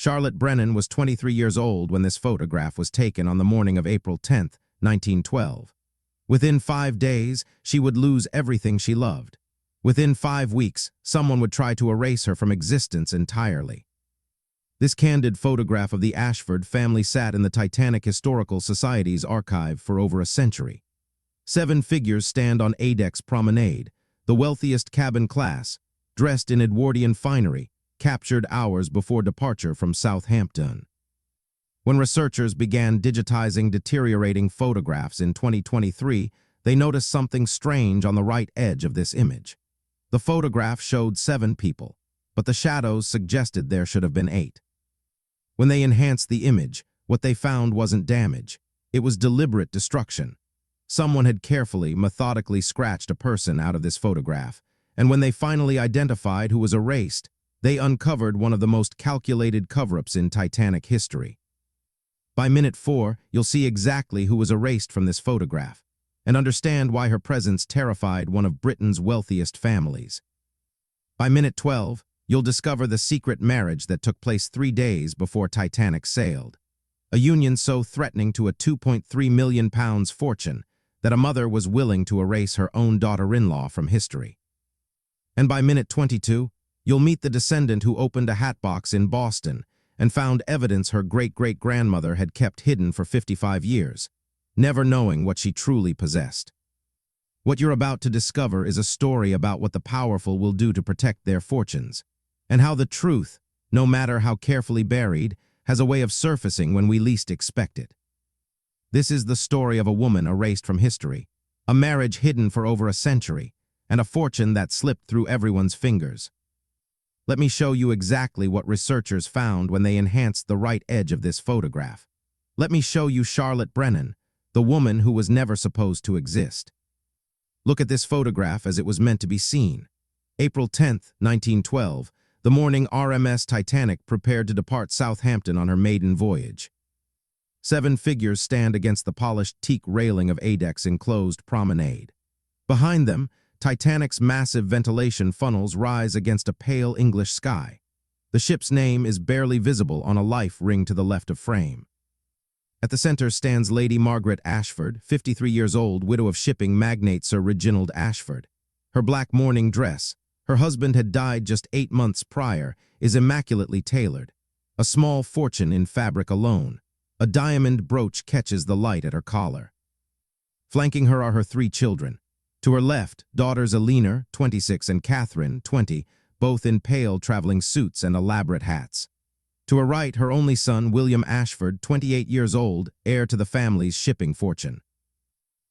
Charlotte Brennan was 23 years old when this photograph was taken on the morning of April 10, 1912. Within 5 days, she would lose everything she loved. Within 5 weeks, someone would try to erase her from existence entirely. This candid photograph of the Ashford family sat in the Titanic Historical Society's archive for over a century. 7 figures stand on A-deck's promenade, the wealthiest cabin class, dressed in Edwardian finery, captured hours before departure from Southampton. When researchers began digitizing deteriorating photographs in 2023, they noticed something strange on the right edge of this image. The photograph showed 7 people, but the shadows suggested there should have been 8. When they enhanced the image, what they found wasn't damage. It was deliberate destruction. Someone had carefully, methodically scratched a person out of this photograph, and when they finally identified who was erased, they uncovered one of the most calculated cover-ups in Titanic history. By minute 4, you'll see exactly who was erased from this photograph, and understand why her presence terrified one of Britain's wealthiest families. By minute 12, you'll discover the secret marriage that took place 3 days before Titanic sailed. A union so threatening to a £2.3 million fortune that a mother was willing to erase her own daughter-in-law from history. And by minute 22, you'll meet the descendant who opened a hatbox in Boston and found evidence her great-great-grandmother had kept hidden for 55 years, never knowing what she truly possessed. What you're about to discover is a story about what the powerful will do to protect their fortunes, and how the truth, no matter how carefully buried, has a way of surfacing when we least expect it. This is the story of a woman erased from history, a marriage hidden for over a century, and a fortune that slipped through everyone's fingers. Let me show you exactly what researchers found when they enhanced the right edge of this photograph. Let me show you Charlotte Brennan, the woman who was never supposed to exist. Look at this photograph as it was meant to be seen. April 10, 1912, the morning RMS Titanic prepared to depart Southampton on her maiden voyage. 7 figures stand against the polished teak railing of A-deck's enclosed promenade. Behind them, Titanic's massive ventilation funnels rise against a pale English sky. The ship's name is barely visible on a life ring to the left of frame. At the center stands Lady Margaret Ashford, 53 years old, widow of shipping magnate Sir Reginald Ashford. Her black mourning dress, her husband had died just 8 months prior, is immaculately tailored. A small fortune in fabric alone. A diamond brooch catches the light at her collar. Flanking her are her 3 children. To her left, daughters Elena, 26, and Catherine, 20, both in pale traveling suits and elaborate hats. To her right, her only son, William Ashford, 28 years old, heir to the family's shipping fortune.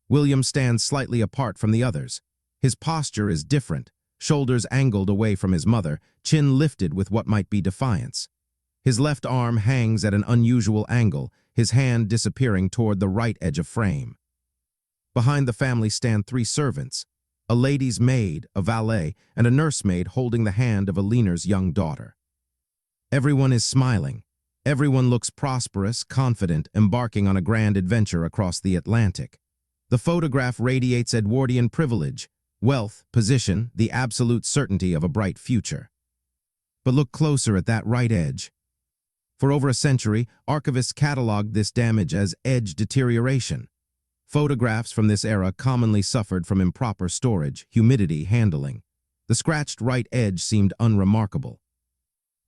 William stands slightly apart from the others. His posture is different, shoulders angled away from his mother, chin lifted with what might be defiance. His left arm hangs at an unusual angle, his hand disappearing toward the right edge of frame. Behind the family stand 3 servants, a lady's maid, a valet, and a nursemaid holding the hand of Elena's young daughter. Everyone is smiling. Everyone looks prosperous, confident, embarking on a grand adventure across the Atlantic. The photograph radiates Edwardian privilege, wealth, position, the absolute certainty of a bright future. But look closer at that right edge. For over a century, archivists cataloged this damage as edge deterioration. Photographs from this era commonly suffered from improper storage, humidity, handling. The scratched right edge seemed unremarkable.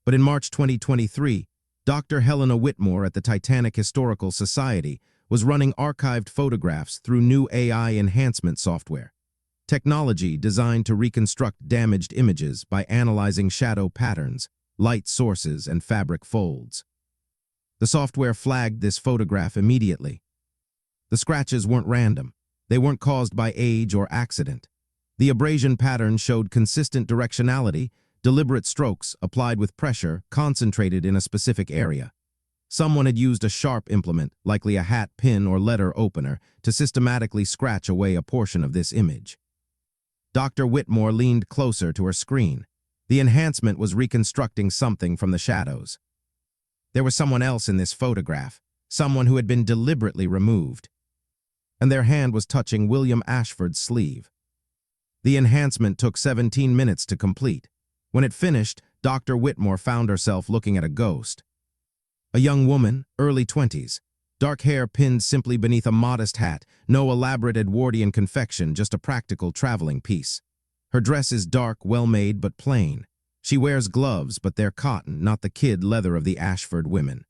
But in March 2023, Dr. Helena Whitmore at the Titanic Historical Society was running archived photographs through new AI enhancement software, technology designed to reconstruct damaged images by analyzing shadow patterns, light sources, and fabric folds. The software flagged this photograph immediately. The scratches weren't random. They weren't caused by age or accident. The abrasion pattern showed consistent directionality, deliberate strokes applied with pressure concentrated in a specific area. Someone had used a sharp implement, likely a hat pin or letter opener, to systematically scratch away a portion of this image. Dr. Whitmore leaned closer to her screen. The enhancement was reconstructing something from the shadows. There was someone else in this photograph, someone who had been deliberately removed, and their hand was touching William Ashford's sleeve. The enhancement took 17 minutes to complete. When it finished, Dr. Whitmore found herself looking at a ghost. A young woman, early 20s. Dark hair pinned simply beneath a modest hat, no elaborate Edwardian confection, just a practical traveling piece. Her dress is dark, well-made, but plain. She wears gloves, but they're cotton, not the kid leather of the Ashford women.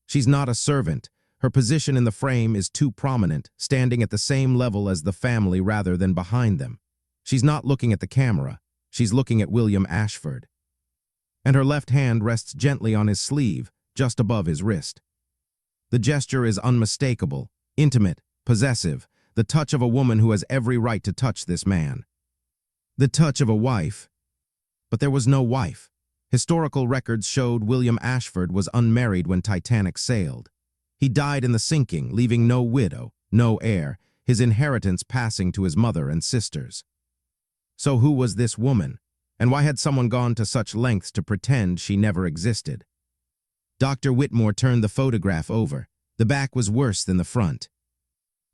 She's not a servant. Her position in the frame is too prominent, standing at the same level as the family rather than behind them. She's not looking at the camera. She's looking at William Ashford. And her left hand rests gently on his sleeve, just above his wrist. The gesture is unmistakable, intimate, possessive, the touch of a woman who has every right to touch this man. The touch of a wife. But there was no wife. Historical records showed William Ashford was unmarried when Titanic sailed. He died in the sinking, leaving no widow, no heir, his inheritance passing to his mother and sisters. So who was this woman? And why had someone gone to such lengths to pretend she never existed? Dr. Whitmore turned the photograph over. The back was worse than the front.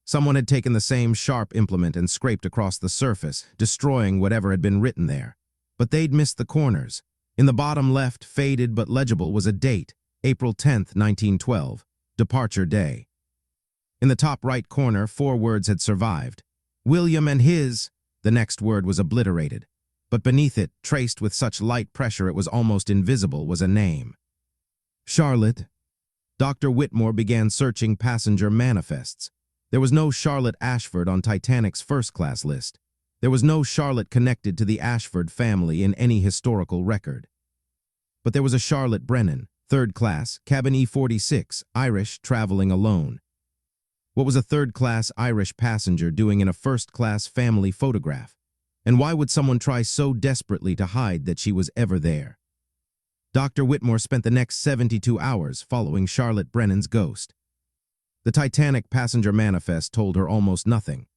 Someone had taken the same sharp implement and scraped across the surface, destroying whatever had been written there. But they'd missed the corners. In the bottom left, faded but legible, was a date, April 10th, 1912, departure day. In the top right corner, 4 words had survived. William and his. The next word was obliterated. But beneath it, traced with such light pressure it was almost invisible, was a name. Charlotte. Dr. Whitmore began searching passenger manifests. There was no Charlotte Ashford on Titanic's first-class list. There was no Charlotte connected to the Ashford family in any historical record. But there was a Charlotte Brennan, third class, cabin E46, Irish, traveling alone. What was a third-class Irish passenger doing in a first-class family photograph? And why would someone try so desperately to hide that she was ever there? Dr. Whitmore spent the next 72 hours following Charlotte Brennan's ghost. The Titanic passenger manifest told her almost nothing.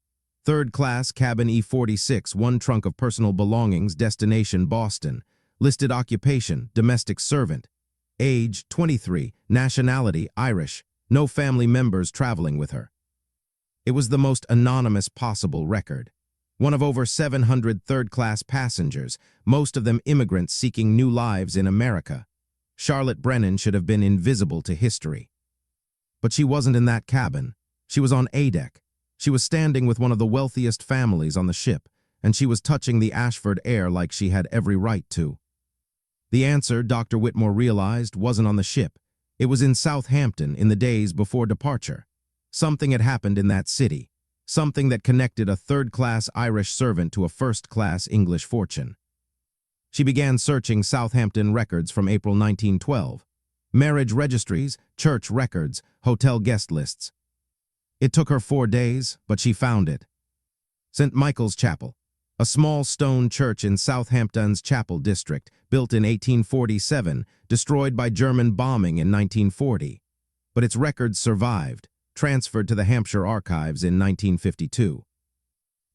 Third class, cabin E46, 1 trunk of personal belongings, destination Boston. Listed occupation, domestic servant. Age, 23, nationality, Irish. No family members traveling with her. It was the most anonymous possible record. One of over 700 third-class passengers, most of them immigrants seeking new lives in America. Charlotte Brennan should have been invisible to history. But she wasn't in that cabin. She was on A deck. She was standing with one of the wealthiest families on the ship, and she was touching the Ashford heir like she had every right to. The answer, Dr. Whitmore realized, wasn't on the ship. It was in Southampton in the days before departure. Something had happened in that city. Something that connected a third-class Irish servant to a first-class English fortune. She began searching Southampton records from April 1912. Marriage registries, church records, hotel guest lists. It took her 4 days, but she found it. St. Michael's Chapel, a small stone church in Southampton's Chapel district, built in 1847, destroyed by German bombing in 1940. But its records survived, transferred to the Hampshire Archives in 1952.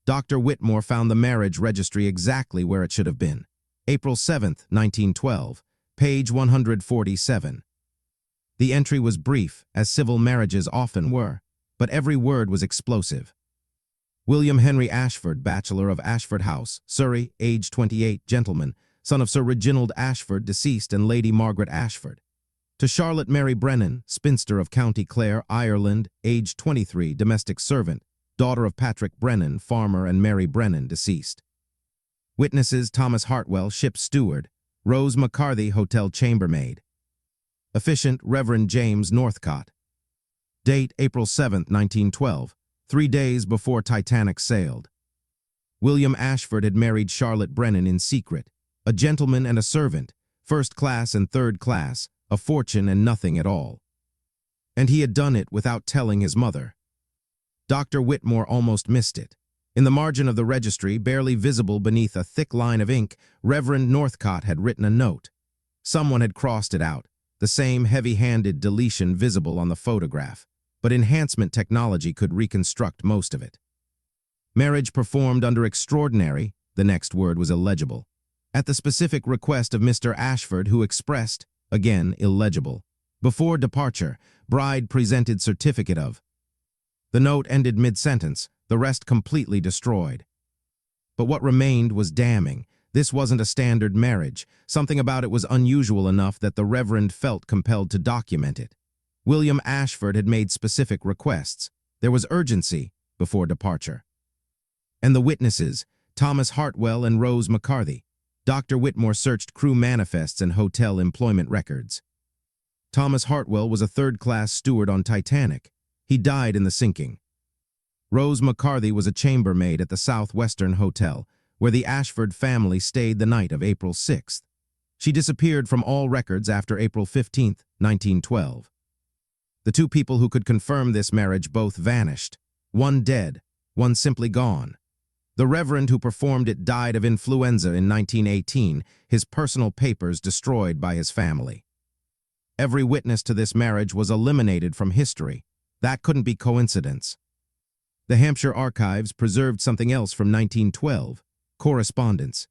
Dr. Whitmore found the marriage registry exactly where it should have been. April 7, 1912, page 147. The entry was brief, as civil marriages often were, but every word was explosive. William Henry Ashford, bachelor of Ashford House, Surrey, age 28, gentleman, son of Sir Reginald Ashford, deceased, and Lady Margaret Ashford. To Charlotte Mary Brennan, spinster of County Clare, Ireland, age 23, domestic servant, daughter of Patrick Brennan, farmer, and Mary Brennan, deceased. Witnesses: Thomas Hartwell, ship steward, Rose McCarthy, hotel chambermaid. Officiant: Reverend James Northcott. Date: April 7, 1912, 3 days before Titanic sailed. William Ashford had married Charlotte Brennan in secret, a gentleman and a servant, first class and third class, a fortune and nothing at all. And he had done it without telling his mother. Dr. Whitmore almost missed it. In the margin of the registry, barely visible beneath a thick line of ink, Reverend Northcott had written a note. Someone had crossed it out, the same heavy-handed deletion visible on the photograph, but enhancement technology could reconstruct most of it. Marriage performed under extraordinary, the next word was illegible, at the specific request of Mr. Ashford, who expressed, again illegible, before departure, bride presented certificate of. The note ended mid-sentence, the rest completely destroyed. But what remained was damning. This wasn't a standard marriage. Something about it was unusual enough that the Reverend felt compelled to document it. William Ashford had made specific requests. There was urgency before departure. And the witnesses, Thomas Hartwell and Rose McCarthy. Dr. Whitmore searched crew manifests and hotel employment records. Thomas Hartwell was a third-class steward on Titanic. He died in the sinking. Rose McCarthy was a chambermaid at the Southwestern Hotel, where the Ashford family stayed the night of April 6th. She disappeared from all records after April 15, 1912. The two people who could confirm this marriage both vanished, one dead, one simply gone. The Reverend who performed it died of influenza in 1918, his personal papers destroyed by his family. Every witness to this marriage was eliminated from history. That couldn't be coincidence. The Hampshire Archives preserved something else from 1912, correspondence.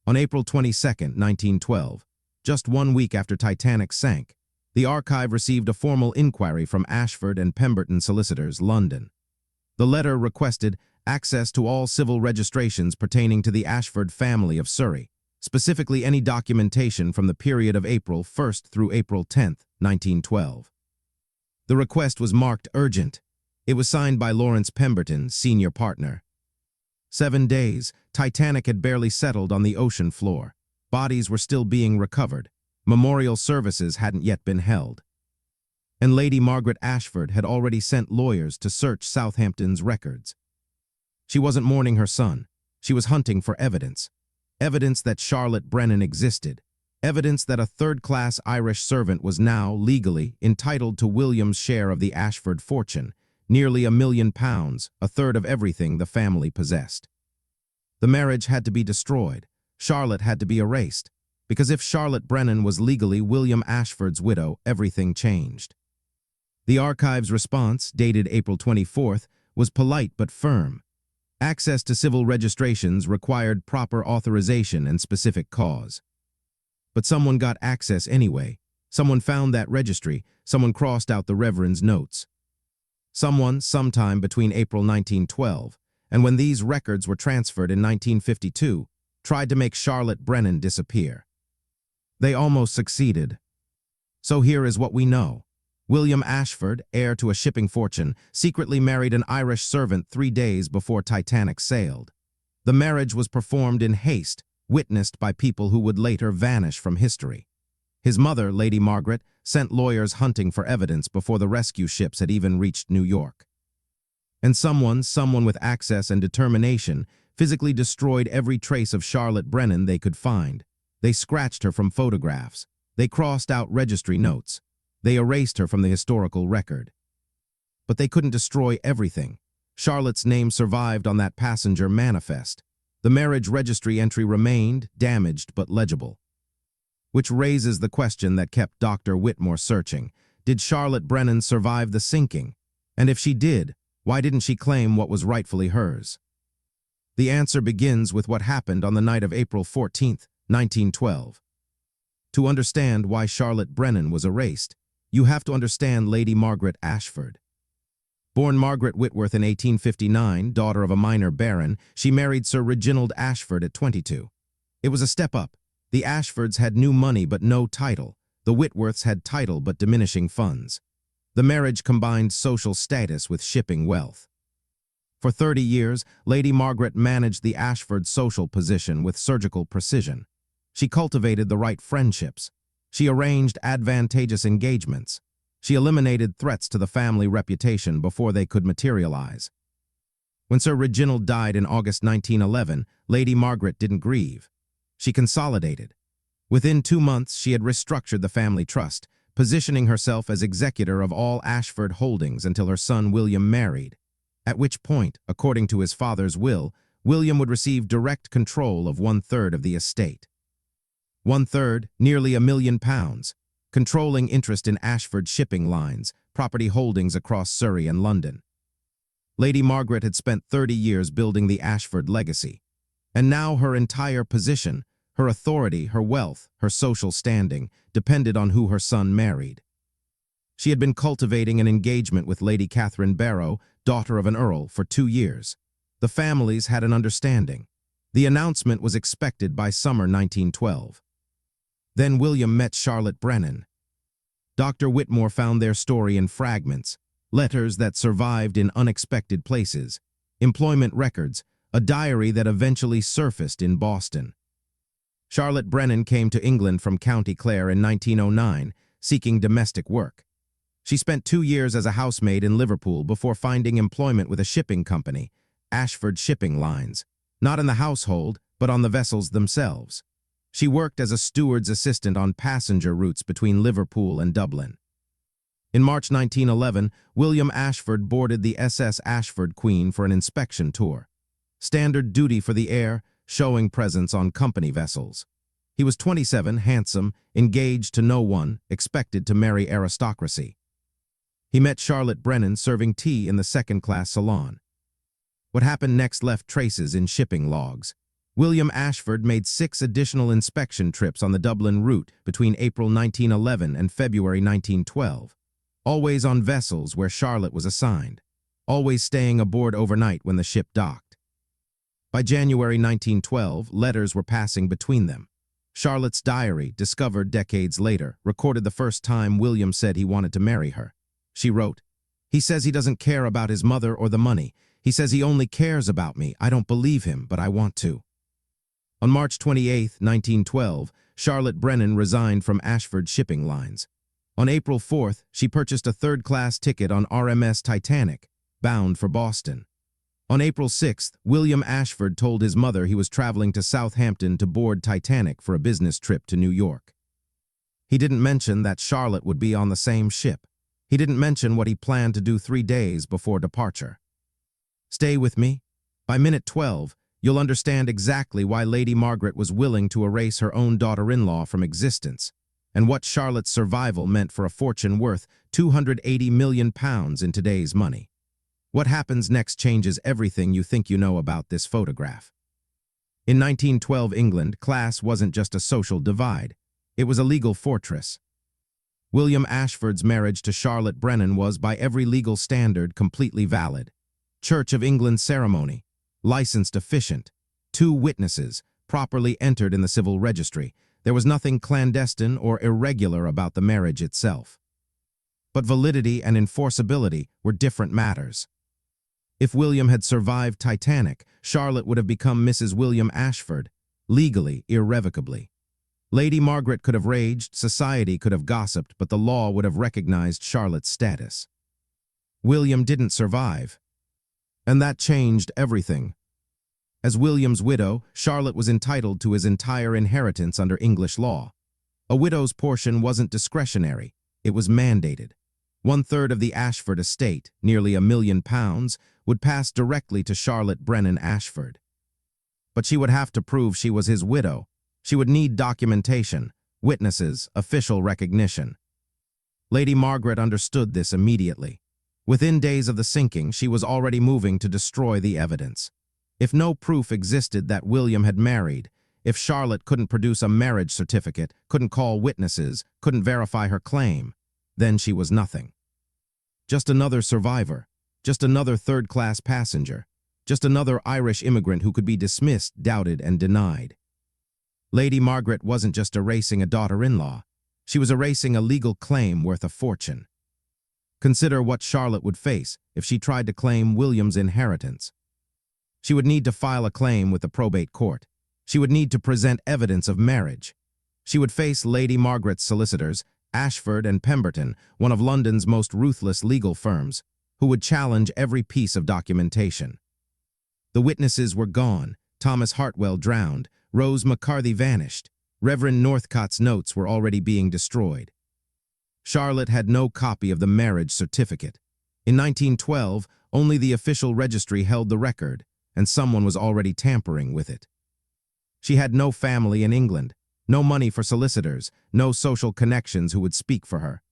On April 22, 1912, just 1 week after Titanic sank, the archive received a formal inquiry from Ashford and Pemberton solicitors, London. The letter requested access to all civil registrations pertaining to the Ashford family of Surrey, specifically any documentation from the period of April 1st through April 10, 1912. The request was marked urgent. It was signed by Lawrence Pemberton, senior partner. 7 days, Titanic had barely settled on the ocean floor. Bodies were still being recovered. Memorial services hadn't yet been held. And Lady Margaret Ashford had already sent lawyers to search Southampton's records. She wasn't mourning her son. She was hunting for evidence. Evidence that Charlotte Brennan existed. Evidence that a third-class Irish servant was now, legally, entitled to William's share of the Ashford fortune, nearly £1 million, a third of everything the family possessed. The marriage had to be destroyed. Charlotte had to be erased. Because if Charlotte Brennan was legally William Ashford's widow, everything changed. The archive's response, dated April 24th, was polite but firm. Access to civil registrations required proper authorization and specific cause. But someone got access anyway. Someone found that registry. Someone crossed out the Reverend's notes. Someone, sometime between April 1912 and when these records were transferred in 1952, tried to make Charlotte Brennan disappear. They almost succeeded. So here is what we know. William Ashford, heir to a shipping fortune, secretly married an Irish servant 3 days before Titanic sailed. The marriage was performed in haste, witnessed by people who would later vanish from history. His mother, Lady Margaret, sent lawyers hunting for evidence before the rescue ships had even reached New York. And someone with access and determination, physically destroyed every trace of Charlotte Brennan they could find. They scratched her from photographs. They crossed out registry notes. They erased her from the historical record. But they couldn't destroy everything. Charlotte's name survived on that passenger manifest. The marriage registry entry remained, damaged but legible. Which raises the question that kept Dr. Whitmore searching. Did Charlotte Brennan survive the sinking? And if she did, why didn't she claim what was rightfully hers? The answer begins with what happened on the night of April 14th, 1912. To understand why Charlotte Brennan was erased, you have to understand Lady Margaret Ashford. Born Margaret Whitworth in 1859, daughter of a minor baron, she married Sir Reginald Ashford at 22. It was a step up. The Ashfords had new money but no title. The Whitworths had title but diminishing funds. The marriage combined social status with shipping wealth. For 30 years, Lady Margaret managed the Ashford social position with surgical precision. She cultivated the right friendships. She arranged advantageous engagements. She eliminated threats to the family reputation before they could materialize. When Sir Reginald died in August 1911, Lady Margaret didn't grieve. She consolidated. Within 2 months, she had restructured the family trust, positioning herself as executor of all Ashford holdings until her son William married, at which point, according to his father's will, William would receive direct control of 1/3 of the estate. 1/3, nearly £1 million, controlling interest in Ashford shipping lines, property holdings across Surrey and London. Lady Margaret had spent 30 years building the Ashford legacy, and now her entire position, her authority, her wealth, her social standing, depended on who her son married. She had been cultivating an engagement with Lady Catherine Barrow, daughter of an earl, for 2 years. The families had an understanding. The announcement was expected by summer 1912. Then William met Charlotte Brennan. Dr. Whitmore found their story in fragments, letters that survived in unexpected places, employment records, a diary that eventually surfaced in Boston. Charlotte Brennan came to England from County Clare in 1909, seeking domestic work. She spent 2 years as a housemaid in Liverpool before finding employment with a shipping company, Ashford Shipping Lines, not in the household, but on the vessels themselves. She worked as a steward's assistant on passenger routes between Liverpool and Dublin. In March 1911, William Ashford boarded the SS Ashford Queen for an inspection tour. Standard duty for the heir, showing presence on company vessels. He was 27, handsome, engaged to no one, expected to marry aristocracy. He met Charlotte Brennan serving tea in the second-class salon. What happened next left traces in shipping logs. William Ashford made 6 additional inspection trips on the Dublin route between April 1911 and February 1912, always on vessels where Charlotte was assigned, always staying aboard overnight when the ship docked. By January 1912, letters were passing between them. Charlotte's diary, discovered decades later, recorded the first time William said he wanted to marry her. She wrote, "He says he doesn't care about his mother or the money. He says he only cares about me. I don't believe him, but I want to." On March 28, 1912, Charlotte Brennan resigned from Ashford Shipping Lines. On April 4th, she purchased a third-class ticket on RMS Titanic, bound for Boston. On April 6th, William Ashford told his mother he was traveling to Southampton to board Titanic for a business trip to New York. He didn't mention that Charlotte would be on the same ship. He didn't mention what he planned to do 3 days before departure. Stay with me. By minute 12, you'll understand exactly why Lady Margaret was willing to erase her own daughter-in-law from existence, and what Charlotte's survival meant for a fortune worth £280 million in today's money. What happens next changes everything you think you know about this photograph. In 1912 England, class wasn't just a social divide. It was a legal fortress. William Ashford's marriage to Charlotte Brennan was, by every legal standard, completely valid. Church of England ceremony, licensed efficient, 2 witnesses, properly entered in the civil registry. There was nothing clandestine or irregular about the marriage itself. But validity and enforceability were different matters. If William had survived Titanic, Charlotte would have become Mrs. William Ashford, legally, irrevocably. Lady Margaret could have raged, society could have gossiped, but the law would have recognized Charlotte's status. William didn't survive, and that changed everything. As William's widow, Charlotte was entitled to his entire inheritance under English law. A widow's portion wasn't discretionary, it was mandated. 1/3 of the Ashford estate, nearly £1 million, would pass directly to Charlotte Brennan Ashford. But she would have to prove she was his widow. She would need documentation, witnesses, official recognition. Lady Margaret understood this immediately. Within days of the sinking, she was already moving to destroy the evidence. If no proof existed that William had married, if Charlotte couldn't produce a marriage certificate, couldn't call witnesses, couldn't verify her claim, then she was nothing. Just another survivor, just another third-class passenger, just another Irish immigrant who could be dismissed, doubted, and denied. Lady Margaret wasn't just erasing a daughter-in-law, she was erasing a legal claim worth a fortune. Consider what Charlotte would face if she tried to claim William's inheritance. She would need to file a claim with the probate court. She would need to present evidence of marriage. She would face Lady Margaret's solicitors, Ashford and Pemberton, one of London's most ruthless legal firms, who would challenge every piece of documentation. The witnesses were gone. Thomas Hartwell drowned. Rose McCarthy vanished. Reverend Northcott's notes were already being destroyed. Charlotte had no copy of the marriage certificate. In 1912, only the official registry held the record, and someone was already tampering with it. She had no family in England, no money for solicitors, no social connections who would speak for her.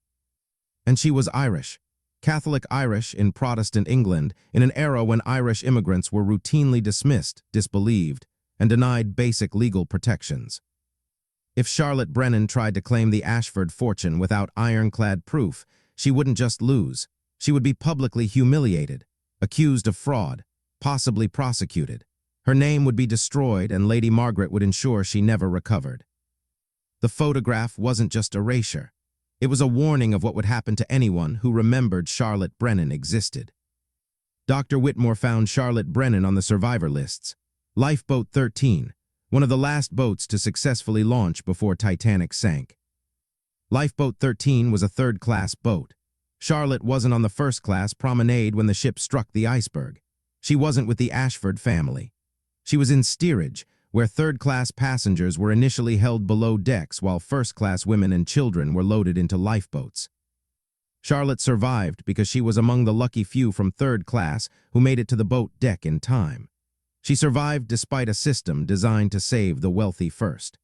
And she was Irish, Catholic Irish in Protestant England, in an era when Irish immigrants were routinely dismissed, disbelieved, and denied basic legal protections. If Charlotte Brennan tried to claim the Ashford fortune without ironclad proof, she wouldn't just lose, she would be publicly humiliated, accused of fraud, possibly prosecuted. Her name would be destroyed, and Lady Margaret would ensure she never recovered. The photograph wasn't just erasure. It was a warning of what would happen to anyone who remembered Charlotte Brennan existed. Dr. Whitmore found Charlotte Brennan on the survivor lists. Lifeboat 13, one of the last boats to successfully launch before Titanic sank. Lifeboat 13 was a third-class boat. Charlotte wasn't on the first-class promenade when the ship struck the iceberg. She wasn't with the Ashford family. She was in steerage, where third-class passengers were initially held below decks while first-class women and children were loaded into lifeboats. Charlotte survived because she was among the lucky few from third class who made it to the boat deck in time. She survived despite a system designed to save the wealthy first.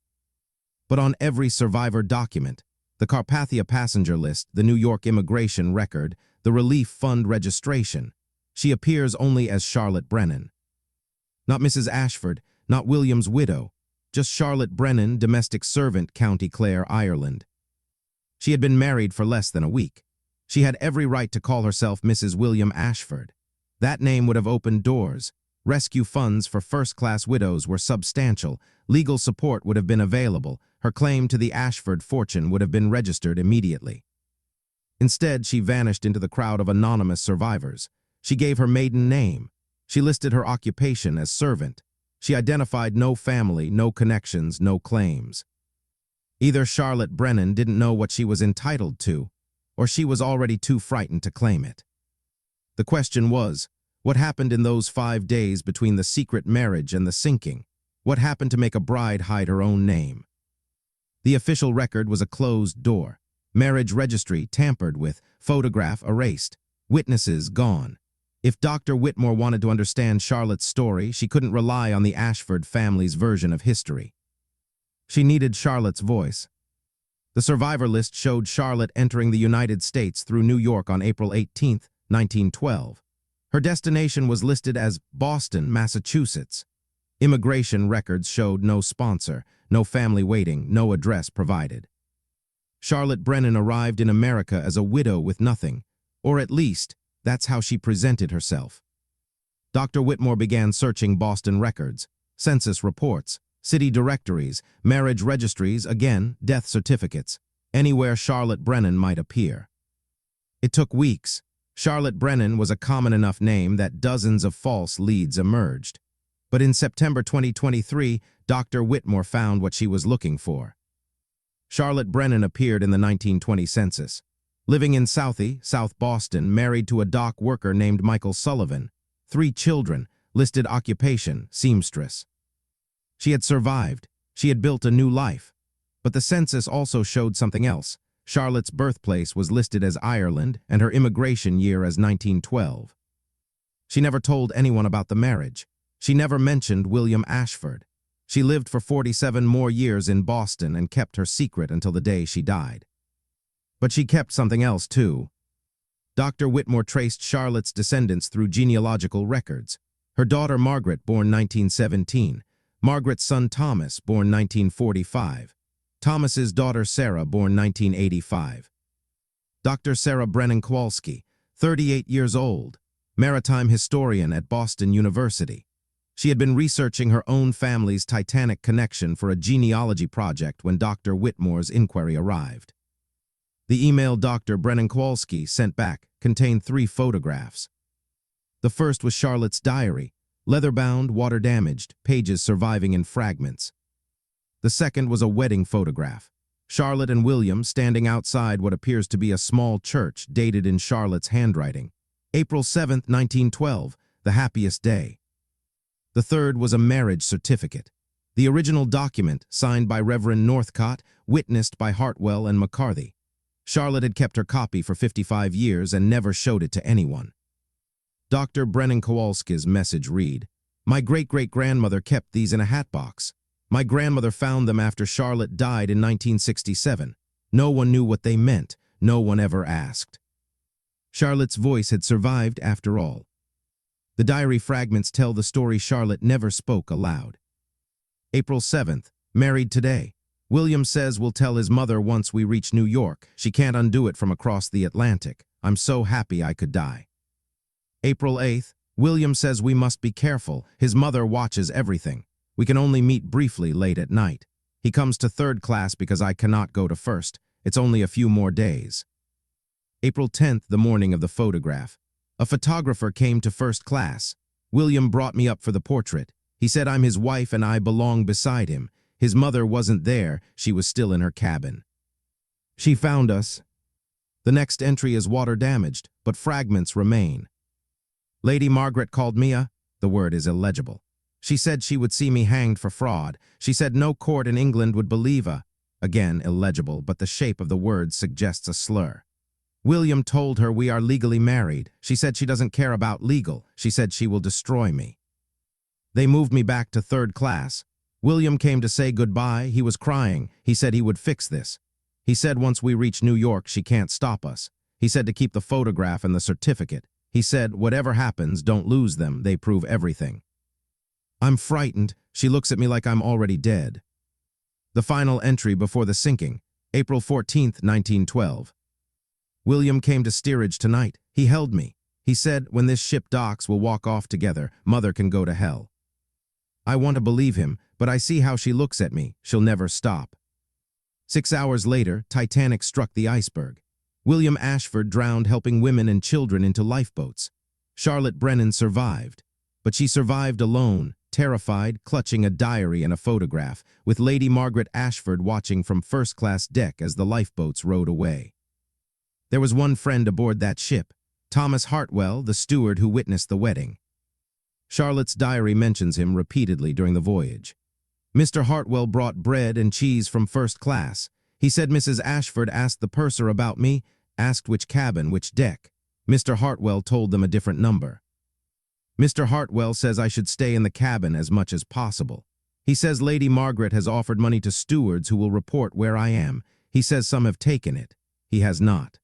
But on every survivor document, the Carpathia passenger list, the New York immigration record, the relief fund registration, she appears only as Charlotte Brennan. Not Mrs. Ashford, not William's widow, just Charlotte Brennan, domestic servant, County Clare, Ireland. She had been married for less than a week. She had every right to call herself Mrs. William Ashford. That name would have opened doors. Rescue funds for first-class widows were substantial. Legal support would have been available. Her claim to the Ashford fortune would have been registered immediately. Instead, she vanished into the crowd of anonymous survivors. She gave her maiden name. She listed her occupation as servant. She identified no family, no connections, no claims. Either Charlotte Brennan didn't know what she was entitled to, or she was already too frightened to claim it. The question was, what happened in those 5 days between the secret marriage and the sinking? What happened to make a bride hide her own name? The official record was a closed door. Marriage registry tampered with, photograph erased, witnesses gone. If Dr. Whitmore wanted to understand Charlotte's story, she couldn't rely on the Ashford family's version of history. She needed Charlotte's voice. The survivor list showed Charlotte entering the United States through New York on April 18, 1912. Her destination was listed as Boston, Massachusetts. Immigration records showed no sponsor, no family waiting, no address provided. Charlotte Brennan arrived in America as a widow with nothing, or at least, that's how she presented herself. Dr. Whitmore began searching Boston records, census reports, city directories, marriage registries, again, death certificates, anywhere Charlotte Brennan might appear. It took weeks. Charlotte Brennan was a common enough name that dozens of false leads emerged. But in September 2023, Dr. Whitmore found what she was looking for. Charlotte Brennan appeared in the 1920 census. Living in Southie, South Boston, married to a dock worker named Michael Sullivan. 3 children, listed occupation, seamstress. She had survived. She had built a new life. But the census also showed something else. Charlotte's birthplace was listed as Ireland and her immigration year as 1912. She never told anyone about the marriage. She never mentioned William Ashford. She lived for 47 more years in Boston and kept her secret until the day she died. But she kept something else too. Dr. Whitmore traced Charlotte's descendants through genealogical records. Her daughter Margaret, born 1917. Margaret's son Thomas, born 1945. Thomas's daughter Sarah, born 1985. Dr. Sarah Brennan Kowalski, 38 years old, maritime historian at Boston University. She had been researching her own family's Titanic connection for a genealogy project when Dr. Whitmore's inquiry arrived. The email Dr. Brennan Kowalski sent back contained 3 photographs. The first was Charlotte's diary, leather-bound, water-damaged, pages surviving in fragments. The second was a wedding photograph. Charlotte and William standing outside what appears to be a small church dated in Charlotte's handwriting. April 7, 1912, the happiest day. The third was a marriage certificate. The original document, signed by Reverend Northcott, witnessed by Hartwell and McCarthy. Charlotte had kept her copy for 55 years and never showed it to anyone. Dr. Brennan Kowalski's message read, "My great-great-grandmother kept these in a hat box. My grandmother found them after Charlotte died in 1967. No one knew what they meant. No one ever asked." Charlotte's voice had survived after all. The diary fragments tell the story Charlotte never spoke aloud. April 7th, married today. William says we'll tell his mother once we reach New York. She can't undo it from across the Atlantic. I'm so happy I could die. April 8th, William says we must be careful. His mother watches everything. We can only meet briefly late at night. He comes to third class because I cannot go to first. It's only a few more days. April 10th, the morning of the photograph. A photographer came to first class. William brought me up for the portrait. He said I'm his wife and I belong beside him. His mother wasn't there. She was still in her cabin. She found us. The next entry is water damaged, but fragments remain. Lady Margaret called me the word is illegible. She said she would see me hanged for fraud. She said no court in England would believe again illegible, but the shape of the word suggests a slur. William told her we are legally married. She said she doesn't care about legal. She said she will destroy me. They moved me back to third class. William came to say goodbye. He was crying. He said he would fix this. He said once we reach New York, she can't stop us. He said to keep the photograph and the certificate. He said, whatever happens, don't lose them. They prove everything. I'm frightened. She looks at me like I'm already dead. The final entry before the sinking, April 14th, 1912. William came to steerage tonight. He held me. He said, when this ship docks, we'll walk off together. Mother can go to hell. I want to believe him, but I see how she looks at me. She'll never stop. 6 hours later, Titanic struck the iceberg. William Ashford drowned helping women and children into lifeboats. Charlotte Brennan survived. But she survived alone, terrified, clutching a diary and a photograph, with Lady Margaret Ashford watching from first-class deck as the lifeboats rowed away. There was one friend aboard that ship, Thomas Hartwell, the steward who witnessed the wedding. Charlotte's diary mentions him repeatedly during the voyage. Mr. Hartwell brought bread and cheese from first class. He said Mrs. Ashford asked the purser about me, asked which cabin, which deck. Mr. Hartwell told them a different number. Mr. Hartwell says I should stay in the cabin as much as possible. He says Lady Margaret has offered money to stewards who will report where I am. He says some have taken it. He has not.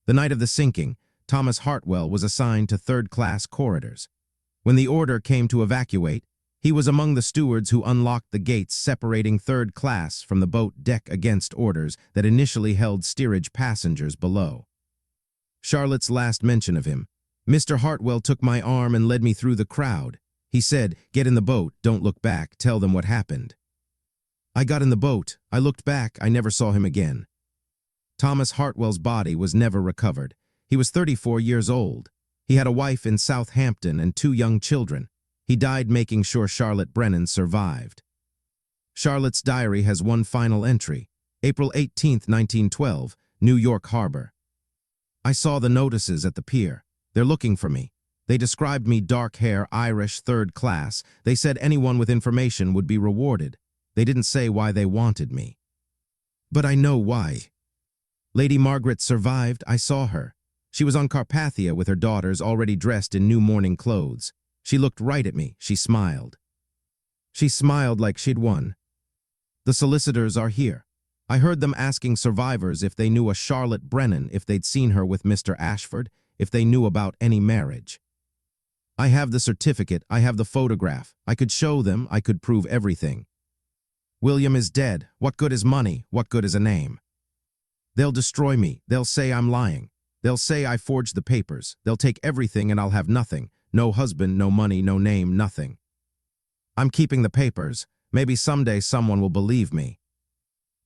The night of the sinking, Thomas Hartwell was assigned to third-class corridors. When the order came to evacuate, he was among the stewards who unlocked the gates separating third class from the boat deck against orders that initially held steerage passengers below. Charlotte's last mention of him. Mr. Hartwell took my arm and led me through the crowd. He said, get in the boat, don't look back, tell them what happened. I got in the boat. I looked back. I never saw him again. Thomas Hartwell's body was never recovered. He was 34 years old. He had a wife in Southampton and 2 young children. He died making sure Charlotte Brennan survived. Charlotte's diary has one final entry, April 18, 1912, New York Harbor. I saw the notices at the pier. They're looking for me. They described me dark hair, Irish, third class. They said anyone with information would be rewarded. They didn't say why they wanted me. But I know why. Lady Margaret survived. I saw her. She was on Carpathia with her daughters already dressed in new mourning clothes. She looked right at me. She smiled. She smiled like she'd won. The solicitors are here. I heard them asking survivors if they knew a Charlotte Brennan, if they'd seen her with Mr. Ashford, if they knew about any marriage. I have the certificate. I have the photograph. I could show them. I could prove everything. William is dead. What good is money? What good is a name? They'll destroy me. They'll say I'm lying. They'll say I forged the papers. They'll take everything and I'll have nothing. No husband, no money, no name, nothing. I'm keeping the papers. Maybe someday someone will believe me.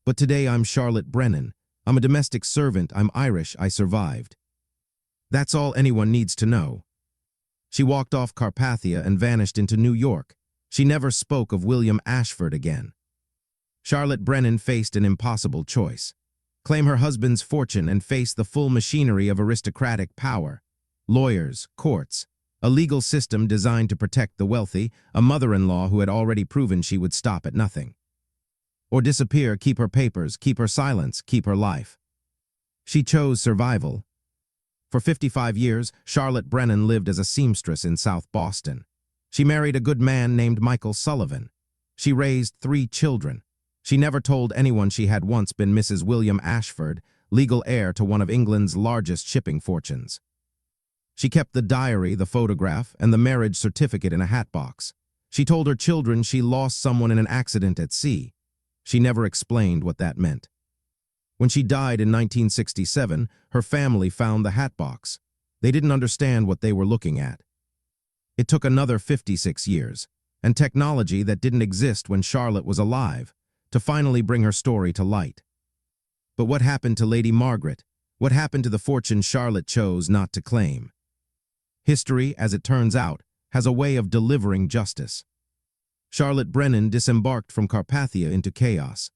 But today I'm Charlotte Brennan. I'm a domestic servant. I'm Irish. I survived. That's all anyone needs to know. She walked off Carpathia and vanished into New York. She never spoke of William Ashford again. Charlotte Brennan faced an impossible choice. Claim her husband's fortune and face the full machinery of aristocratic power. Lawyers, courts, a legal system designed to protect the wealthy, a mother-in-law who had already proven she would stop at nothing. Or disappear, keep her papers, keep her silence, keep her life. She chose survival. For 55 years, Charlotte Brennan lived as a seamstress in South Boston. She married a good man named Michael Sullivan. She raised 3 children. She never told anyone she had once been Mrs. William Ashford, legal heir to one of England's largest shipping fortunes. She kept the diary, the photograph, and the marriage certificate in a hatbox. She told her children she lost someone in an accident at sea. She never explained what that meant. When she died in 1967, her family found the hatbox. They didn't understand what they were looking at. It took another 56 years, and technology that didn't exist when Charlotte was alive, to finally bring her story to light. But what happened to Lady Margaret? What happened to the fortune Charlotte chose not to claim? History, as it turns out, has a way of delivering justice. Charlotte Brennan disembarked from Carpathia into chaos.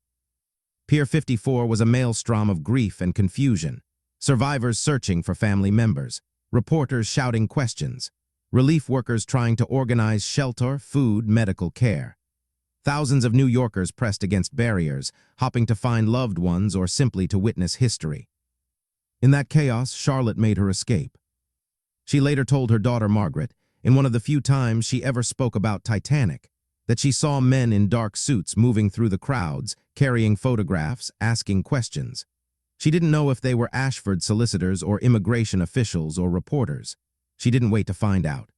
Pier 54 was a maelstrom of grief and confusion, survivors searching for family members, reporters shouting questions, relief workers trying to organize shelter, food, medical care. Thousands of New Yorkers pressed against barriers, hoping to find loved ones or simply to witness history. In that chaos, Charlotte made her escape. She later told her daughter Margaret, in one of the few times she ever spoke about Titanic, that she saw men in dark suits moving through the crowds, carrying photographs, asking questions. She didn't know if they were Ashford solicitors or immigration officials or reporters. She didn't wait to find out.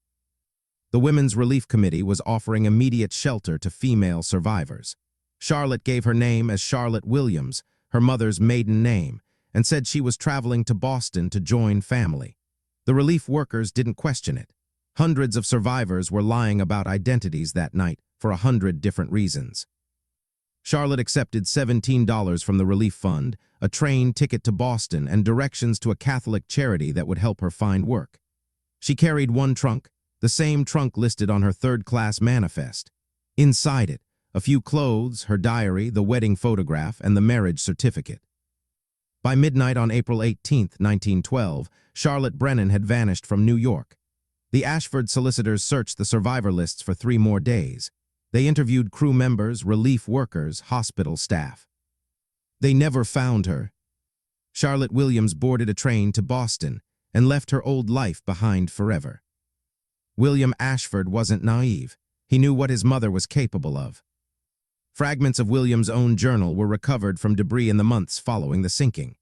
The Women's Relief Committee was offering immediate shelter to female survivors. Charlotte gave her name as Charlotte Williams, her mother's maiden name, and said she was traveling to Boston to join family. The relief workers didn't question it. Hundreds of survivors were lying about identities that night for 100 different reasons. Charlotte accepted $17 from the relief fund, a train ticket to Boston, and directions to a Catholic charity that would help her find work. She carried one trunk, the same trunk listed on her third-class manifest. Inside it, a few clothes, her diary, the wedding photograph, and the marriage certificate. By midnight on April 18, 1912, Charlotte Brennan had vanished from New York. The Ashford solicitors searched the survivor lists for 3 more days. They interviewed crew members, relief workers, hospital staff. They never found her. Charlotte Williams boarded a train to Boston and left her old life behind forever. William Ashford wasn't naive. He knew what his mother was capable of. Fragments of William's own journal were recovered from debris in the months following the sinking.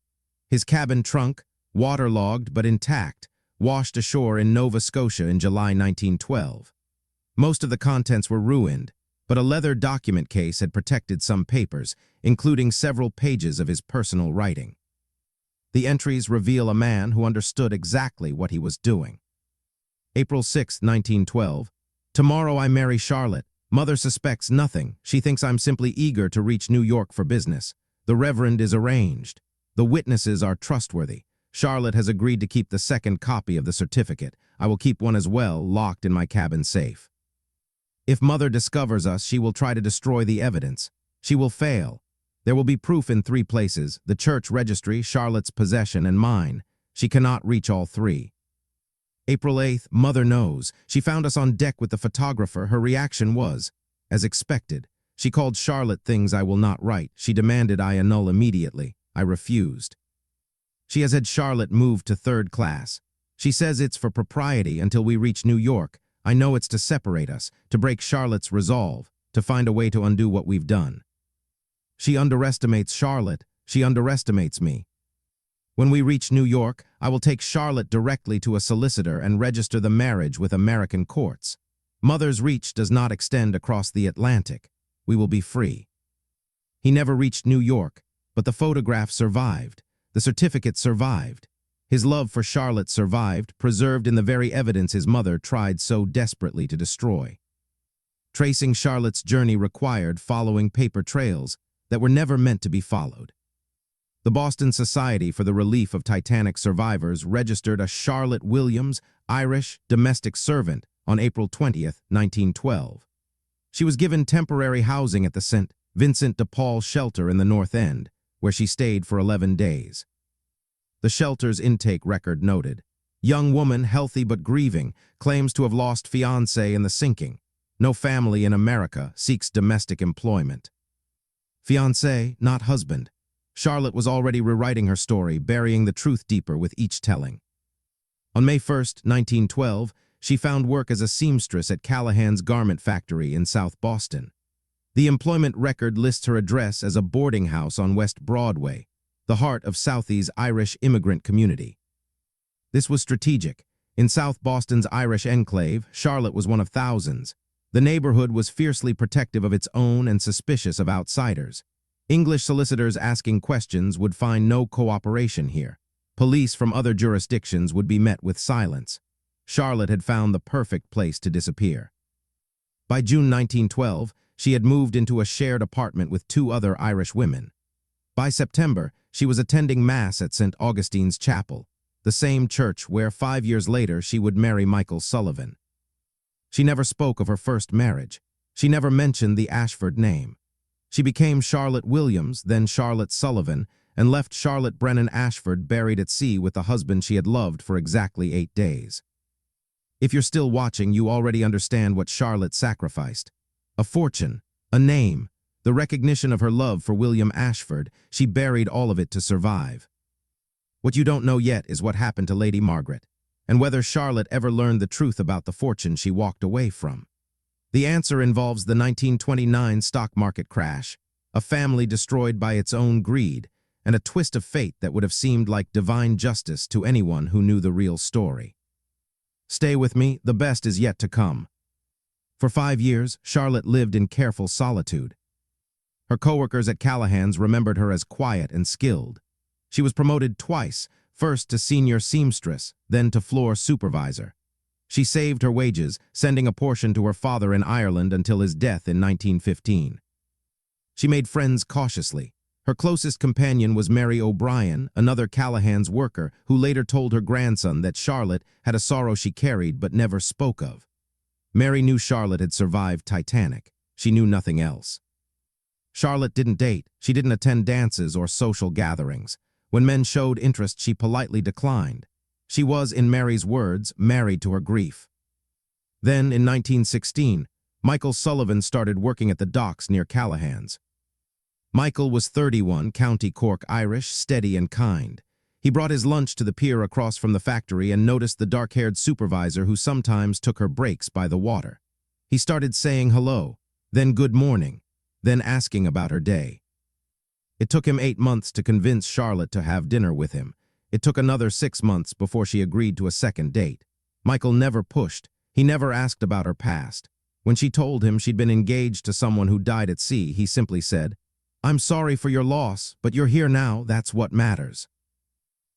His cabin trunk, waterlogged but intact, washed ashore in Nova Scotia in July 1912. Most of the contents were ruined, but a leather document case had protected some papers, including several pages of his personal writing. The entries reveal a man who understood exactly what he was doing. April 6, 1912. Tomorrow I marry Charlotte. Mother suspects nothing. She thinks I'm simply eager to reach New York for business. The Reverend is arranged. The witnesses are trustworthy. Charlotte has agreed to keep the second copy of the certificate. I will keep one as well, locked in my cabin safe. If Mother discovers us, she will try to destroy the evidence. She will fail. There will be proof in 3 places: the church registry, Charlotte's possession, and mine. She cannot reach all 3. April 8th, Mother knows. She found us on deck with the photographer. Her reaction was, as expected. She called Charlotte things I will not write. She demanded I annul immediately. I refused. She has had Charlotte moved to 3rd class. She says it's for propriety until we reach New York. I know it's to separate us, to break Charlotte's resolve, to find a way to undo what we've done. She underestimates Charlotte. She underestimates me. When we reach New York, I will take Charlotte directly to a solicitor and register the marriage with American courts. Mother's reach does not extend across the Atlantic. We will be free. He never reached New York, but the photograph survived. The certificate survived. His love for Charlotte survived, preserved in the very evidence his mother tried so desperately to destroy. Tracing Charlotte's journey required following paper trails that were never meant to be followed. The Boston Society for the Relief of Titanic Survivors registered a Charlotte Williams, Irish, domestic servant on April 20, 1912. She was given temporary housing at the St. Vincent de Paul shelter in the North End, where she stayed for 11 days. The shelter's intake record noted, young woman, healthy but grieving, claims to have lost fiancé in the sinking. No family in America, seeks domestic employment. Fiancé, not husband. Charlotte was already rewriting her story, burying the truth deeper with each telling. On May 1, 1912, she found work as a seamstress at Callahan's garment factory in South Boston. The employment record lists her address as a boarding house on West Broadway, the heart of Southie's Irish immigrant community. This was strategic. In South Boston's Irish enclave, Charlotte was one of thousands. The neighborhood was fiercely protective of its own and suspicious of outsiders. English solicitors asking questions would find no cooperation here. Police from other jurisdictions would be met with silence. Charlotte had found the perfect place to disappear. By June 1912, she had moved into a shared apartment with two other Irish women. By September, she was attending Mass at St. Augustine's Chapel, the same church where 5 years later she would marry Michael Sullivan. She never spoke of her first marriage. She never mentioned the Ashford name. She became Charlotte Williams, then Charlotte Sullivan, and left Charlotte Brennan Ashford buried at sea with the husband she had loved for exactly 8 days. If you're still watching, you already understand what Charlotte sacrificed. A fortune, a name, the recognition of her love for William Ashford. She buried all of it to survive. What you don't know yet is what happened to Lady Margaret, and whether Charlotte ever learned the truth about the fortune she walked away from. The answer involves the 1929 stock market crash, a family destroyed by its own greed, and a twist of fate that would have seemed like divine justice to anyone who knew the real story. Stay with me, the best is yet to come. For 5 years, Charlotte lived in careful solitude. Her co-workers at Callahan's remembered her as quiet and skilled. She was promoted twice, first to senior seamstress, then to floor supervisor. She saved her wages, sending a portion to her father in Ireland until his death in 1915. She made friends cautiously. Her closest companion was Mary O'Brien, another Callahan's worker, who later told her grandson that Charlotte had a sorrow she carried but never spoke of. Mary knew Charlotte had survived Titanic. She knew nothing else. Charlotte didn't date. She didn't attend dances or social gatherings. When men showed interest, she politely declined. She was, in Mary's words, married to her grief. Then, in 1916, Michael Sullivan started working at the docks near Callahan's. Michael was 31, County Cork Irish, steady and kind. He brought his lunch to the pier across from the factory and noticed the dark-haired supervisor who sometimes took her breaks by the water. He started saying hello, then good morning, then asking about her day. It took him 8 months to convince Charlotte to have dinner with him. It took another 6 months before she agreed to a second date. Michael never pushed. He never asked about her past. When she told him she'd been engaged to someone who died at sea, he simply said, "I'm sorry for your loss, but you're here now, that's what matters."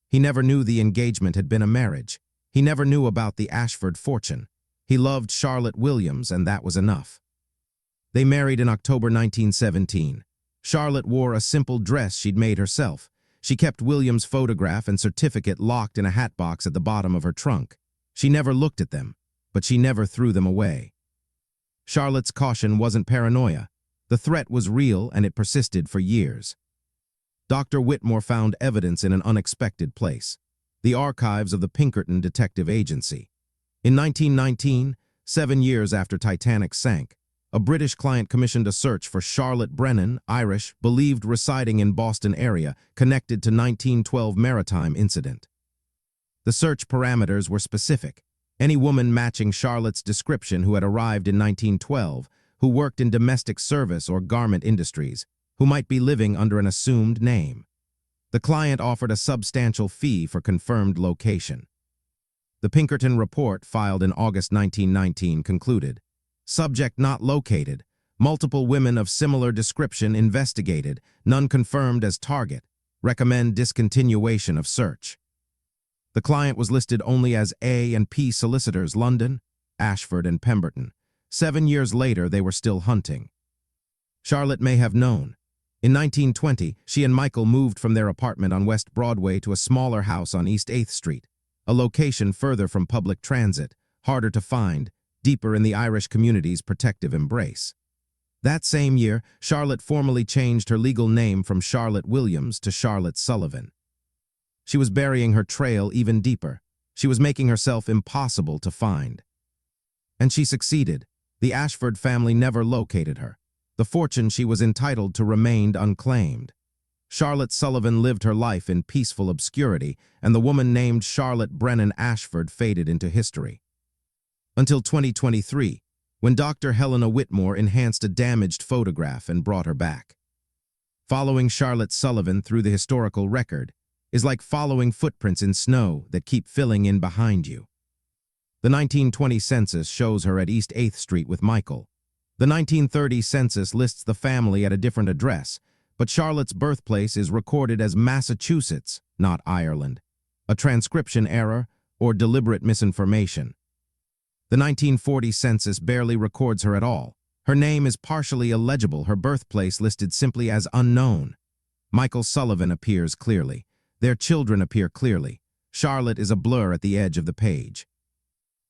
He never knew the engagement had been a marriage. He never knew about the Ashford fortune. He loved Charlotte Williams, and that was enough. They married in October 1917. Charlotte wore a simple dress she'd made herself. She kept William's photograph and certificate locked in a hatbox at the bottom of her trunk. She never looked at them, but she never threw them away. Charlotte's caution wasn't paranoia. The threat was real, and it persisted for years. Dr. Whitmore found evidence in an unexpected place: the archives of the Pinkerton Detective Agency. In 1919, 7 years after Titanic sank, a British client commissioned a search for Charlotte Brennan, Irish, believed residing in Boston area, connected to 1912 maritime incident. The search parameters were specific: any woman matching Charlotte's description who had arrived in 1912, who worked in domestic service or garment industries, who might be living under an assumed name. The client offered a substantial fee for confirmed location. The Pinkerton report, filed in August 1919, concluded, "Subject not located. Multiple women of similar description investigated, none confirmed as target. Recommend discontinuation of search." The client was listed only as A and P solicitors, London, Ashford, and Pemberton. 7 years later, they were still hunting. Charlotte may have known. In 1920, she and Michael moved from their apartment on West Broadway to a smaller house on East 8th Street, a location further from public transit, harder to find, deeper in the Irish community's protective embrace. That same year, Charlotte formally changed her legal name from Charlotte Williams to Charlotte Sullivan. She was burying her trail even deeper. She was making herself impossible to find. And she succeeded. The Ashford family never located her. The fortune she was entitled to remained unclaimed. Charlotte Sullivan lived her life in peaceful obscurity, and the woman named Charlotte Brennan Ashford faded into history. Until 2023, when Dr. Helena Whitmore enhanced a damaged photograph and brought her back. Following Charlotte Sullivan through the historical record is like following footprints in snow that keep filling in behind you. The 1920 census shows her at East 8th Street with Michael. The 1930 census lists the family at a different address, but Charlotte's birthplace is recorded as Massachusetts, not Ireland. A transcription error or deliberate misinformation. The 1940 census barely records her at all. Her name is partially illegible, her birthplace listed simply as unknown. Michael Sullivan appears clearly. Their children appear clearly. Charlotte is a blur at the edge of the page.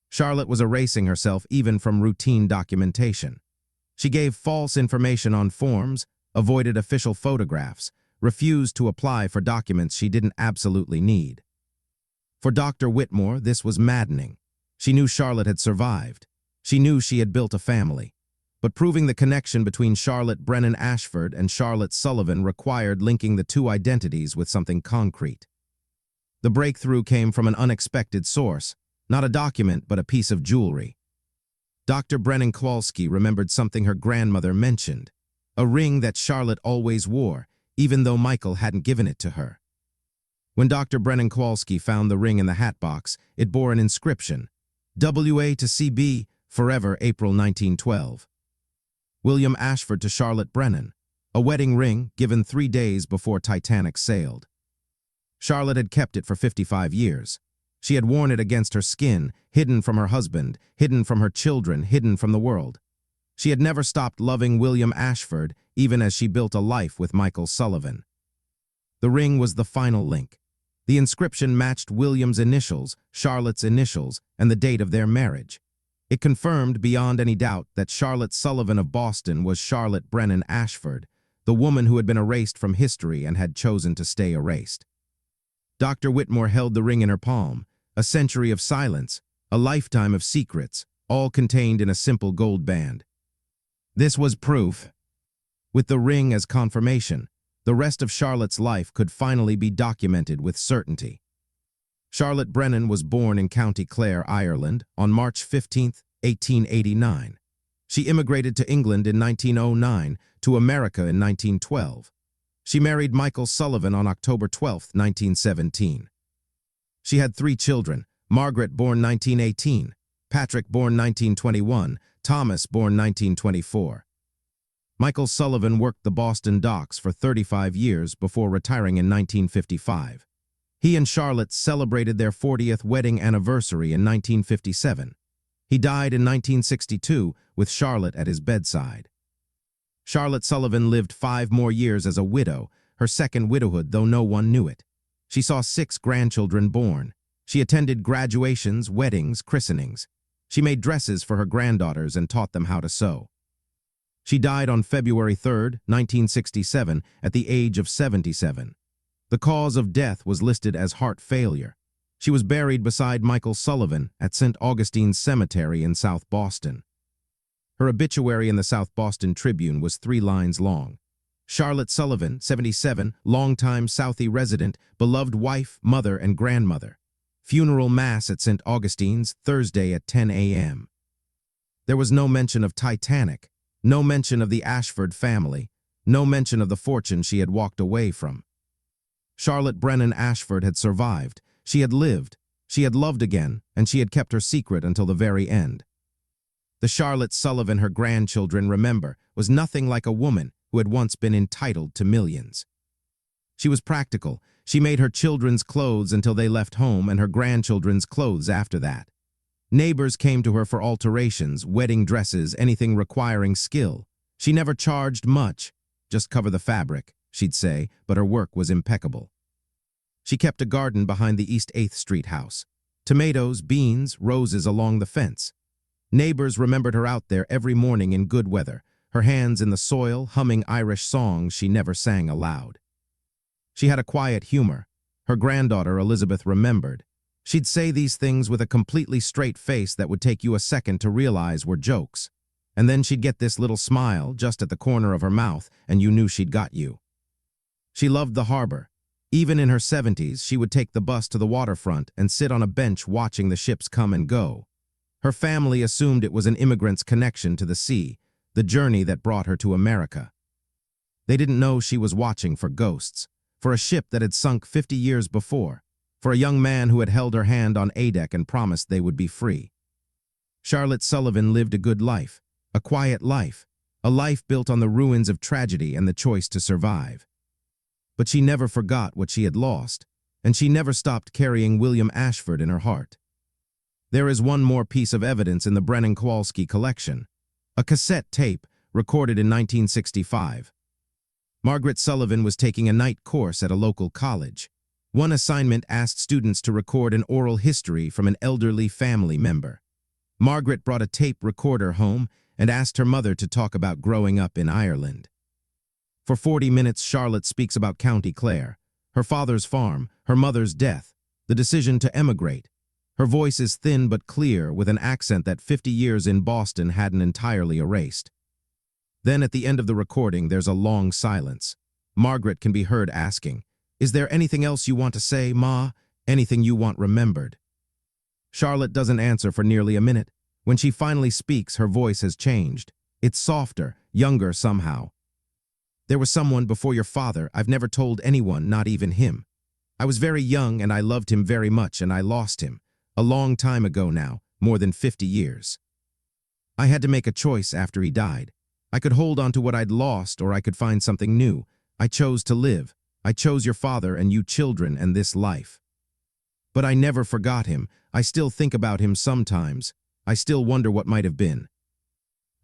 Charlotte was erasing herself even from routine documentation. She gave false information on forms, avoided official photographs, refused to apply for documents she didn't absolutely need. For Dr. Whitmore, this was maddening. She knew Charlotte had survived. She knew she had built a family. But proving the connection between Charlotte Brennan Ashford and Charlotte Sullivan required linking the two identities with something concrete. The breakthrough came from an unexpected source, not a document but a piece of jewelry. Dr. Brennan Kowalski remembered something her grandmother mentioned, a ring that Charlotte always wore, even though Michael hadn't given it to her. When Dr. Brennan Kowalski found the ring in the hat box, it bore an inscription, WA to CB, forever, April 1912. William Ashford to Charlotte Brennan, a wedding ring given 3 days before Titanic sailed. Charlotte had kept it for 55 years. She had worn it against her skin, hidden from her husband, hidden from her children, hidden from the world. She had never stopped loving William Ashford, even as she built a life with Michael Sullivan. The ring was the final link. The inscription matched William's initials, Charlotte's initials, and the date of their marriage. It confirmed beyond any doubt that Charlotte Sullivan of Boston was Charlotte Brennan Ashford, the woman who had been erased from history and had chosen to stay erased. Dr. Whitmore held the ring in her palm, a century of silence, a lifetime of secrets, all contained in a simple gold band. This was proof. With the ring as confirmation, the rest of Charlotte's life could finally be documented with certainty. Charlotte Brennan was born in County Clare, Ireland, on March 15, 1889. She immigrated to England in 1909, to America in 1912. She married Michael Sullivan on October 12, 1917. She had 3 children, Margaret born 1918, Patrick born 1921, Thomas born 1924. Michael Sullivan worked the Boston docks for 35 years before retiring in 1955. He and Charlotte celebrated their 40th wedding anniversary in 1957. He died in 1962 with Charlotte at his bedside. Charlotte Sullivan lived 5 more years as a widow, her second widowhood, though no one knew it. She saw 6 grandchildren born. She attended graduations, weddings, christenings. She made dresses for her granddaughters and taught them how to sew. She died on February 3, 1967, at the age of 77. The cause of death was listed as heart failure. She was buried beside Michael Sullivan at St. Augustine's Cemetery in South Boston. Her obituary in the South Boston Tribune was 3 lines long. Charlotte Sullivan, 77, longtime Southie resident, beloved wife, mother, and grandmother. Funeral mass at St. Augustine's, Thursday at 10 a.m. There was no mention of Titanic, no mention of the Ashford family, no mention of the fortune she had walked away from. Charlotte Brennan Ashford had survived. She had lived. She had loved again, and she had kept her secret until the very end. The Charlotte Sullivan her grandchildren remember was nothing like a woman who had once been entitled to millions. She was practical. She made her children's clothes until they left home and her grandchildren's clothes after that. Neighbors came to her for alterations, wedding dresses, anything requiring skill. She never charged much. Just cover the fabric, she'd say, but her work was impeccable. She kept a garden behind the East 8th Street house. Tomatoes, beans, roses along the fence. Neighbors remembered her out there every morning in good weather, her hands in the soil, humming Irish songs she never sang aloud. She had a quiet humor. Her granddaughter, Elizabeth, remembered. She'd say these things with a completely straight face that would take you a second to realize were jokes. And then she'd get this little smile just at the corner of her mouth, and you knew she'd got you. She loved the harbor. Even in her 70s, she would take the bus to the waterfront and sit on a bench watching the ships come and go. Her family assumed it was an immigrant's connection to the sea, the journey that brought her to America. They didn't know she was watching for ghosts, for a ship that had sunk 50 years before, for a young man who had held her hand on a deck and promised they would be free. Charlotte Sullivan lived a good life, a quiet life, a life built on the ruins of tragedy and the choice to survive. But she never forgot what she had lost, and she never stopped carrying William Ashford in her heart. There is one more piece of evidence in the Brennan-Kowalski collection, a cassette tape recorded in 1965. Margaret Sullivan was taking a night course at a local college. One assignment asked students to record an oral history from an elderly family member. Margaret brought a tape recorder home and asked her mother to talk about growing up in Ireland. For 40 minutes, Charlotte speaks about County Clare, her father's farm, her mother's death, the decision to emigrate. Her voice is thin but clear, with an accent that 50 years in Boston hadn't entirely erased. Then at the end of the recording, there's a long silence. Margaret can be heard asking, "Is there anything else you want to say, Ma? Anything you want remembered?" Charlotte doesn't answer for nearly a minute. When she finally speaks, her voice has changed. It's softer, younger somehow. "There was someone before your father I've never told anyone, not even him. I was very young and I loved him very much and I lost him. A long time ago now, more than 50 years. I had to make a choice after he died. I could hold on to what I'd lost or I could find something new. I chose to live. I chose your father and you children and this life. But I never forgot him. I still think about him sometimes. I still wonder what might have been.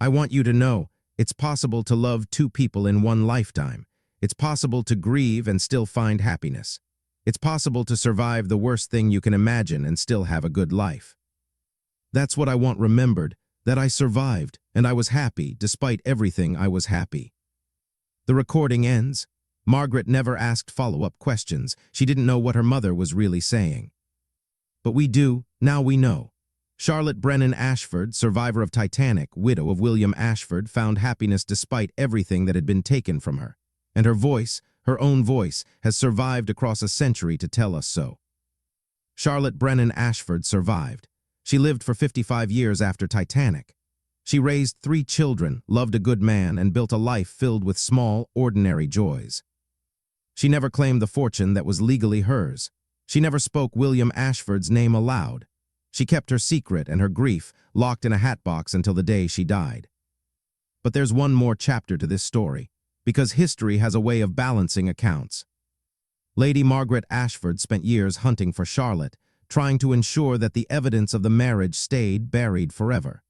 I want you to know, it's possible to love two people in one lifetime. It's possible to grieve and still find happiness. It's possible to survive the worst thing you can imagine and still have a good life. That's what I want remembered, that I survived, and I was happy. Despite everything, I was happy." The recording ends. Margaret never asked follow-up questions. She didn't know what her mother was really saying. But we do, now we know. Charlotte Brennan Ashford, survivor of Titanic, widow of William Ashford, found happiness despite everything that had been taken from her. And her voice, her own voice, has survived across a century to tell us so. Charlotte Brennan Ashford survived. She lived for 55 years after Titanic. She raised 3 children, loved a good man, and built a life filled with small, ordinary joys. She never claimed the fortune that was legally hers. She never spoke William Ashford's name aloud. She kept her secret and her grief locked in a hatbox until the day she died. But there's one more chapter to this story, because history has a way of balancing accounts. Lady Margaret Ashford spent years hunting for Charlotte, trying to ensure that the evidence of the marriage stayed buried forever.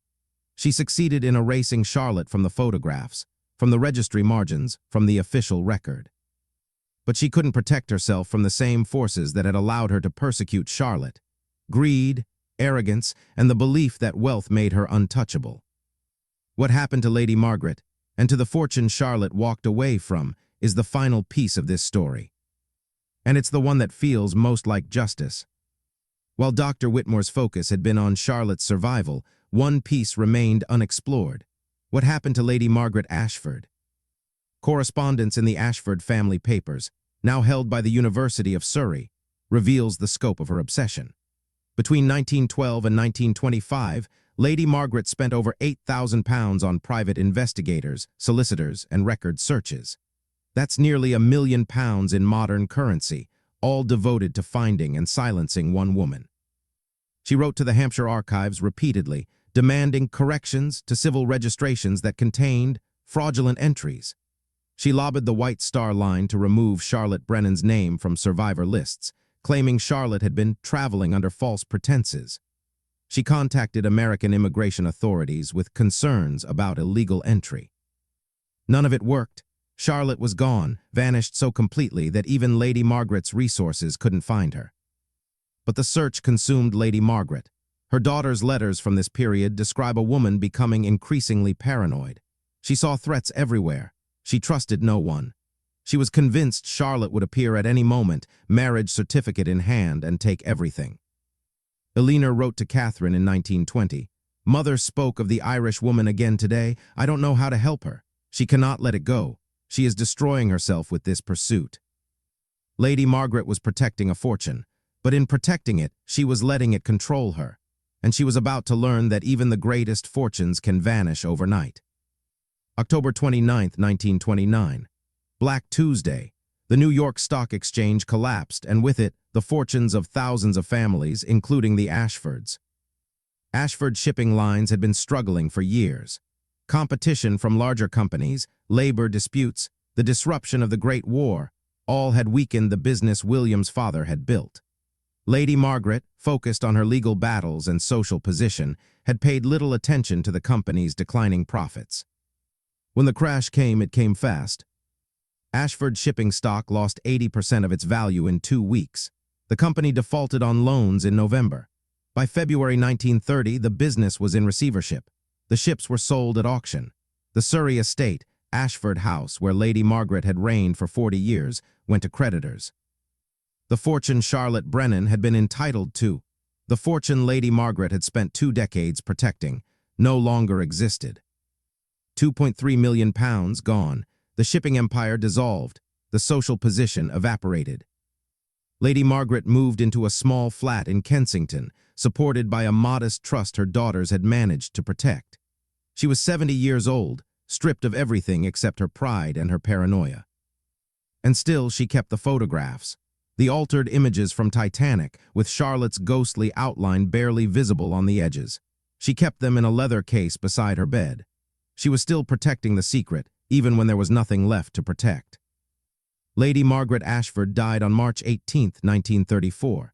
She succeeded in erasing Charlotte from the photographs, from the registry margins, from the official record. But she couldn't protect herself from the same forces that had allowed her to persecute Charlotte: greed, arrogance, and the belief that wealth made her untouchable. What happened to Lady Margaret, and to the fortune Charlotte walked away from, is the final piece of this story. And it's the one that feels most like justice. While Dr. Whitmore's focus had been on Charlotte's survival, one piece remained unexplored. What happened to Lady Margaret Ashford? Correspondence in the Ashford family papers, now held by the University of Surrey, reveals the scope of her obsession. Between 1912 and 1925, Lady Margaret spent over £8,000 on private investigators, solicitors, and record searches. That's nearly £1 million in modern currency, all devoted to finding and silencing one woman. She wrote to the Hampshire Archives repeatedly, demanding corrections to civil registrations that contained fraudulent entries. She lobbied the White Star Line to remove Charlotte Brennan's name from survivor lists, claiming Charlotte had been traveling under false pretenses. She contacted American immigration authorities with concerns about illegal entry. None of it worked. Charlotte was gone, vanished so completely that even Lady Margaret's resources couldn't find her. But the search consumed Lady Margaret. Her daughter's letters from this period describe a woman becoming increasingly paranoid. She saw threats everywhere. She trusted no one. She was convinced Charlotte would appear at any moment, marriage certificate in hand, and take everything. Eleanor wrote to Catherine in 1920, "Mother spoke of the Irish woman again today. I don't know how to help her. She cannot let it go. She is destroying herself with this pursuit." Lady Margaret was protecting a fortune, but in protecting it, she was letting it control her, and she was about to learn that even the greatest fortunes can vanish overnight. October 29, 1929. Black Tuesday. The New York Stock Exchange collapsed, and with it, the fortunes of thousands of families, including the Ashfords. Ashford shipping lines had been struggling for years. Competition from larger companies, labor disputes, the disruption of the Great War, all had weakened the business William's father had built. Lady Margaret, focused on her legal battles and social position, had paid little attention to the company's declining profits. When the crash came, it came fast. Ashford shipping stock lost 80% of its value in 2 weeks. The company defaulted on loans in November. By February 1930, the business was in receivership. The ships were sold at auction. The Surrey estate, Ashford House, where Lady Margaret had reigned for 40 years, went to creditors. The fortune Charlotte Brennan had been entitled to, the fortune Lady Margaret had spent 2 decades protecting, no longer existed. £2.3 million gone, the shipping empire dissolved, the social position evaporated. Lady Margaret moved into a small flat in Kensington, supported by a modest trust her daughters had managed to protect. She was 70 years old, stripped of everything except her pride and her paranoia. And still she kept the photographs, the altered images from Titanic, with Charlotte's ghostly outline barely visible on the edges. She kept them in a leather case beside her bed. She was still protecting the secret, even when there was nothing left to protect. Lady Margaret Ashford died on March 18, 1934.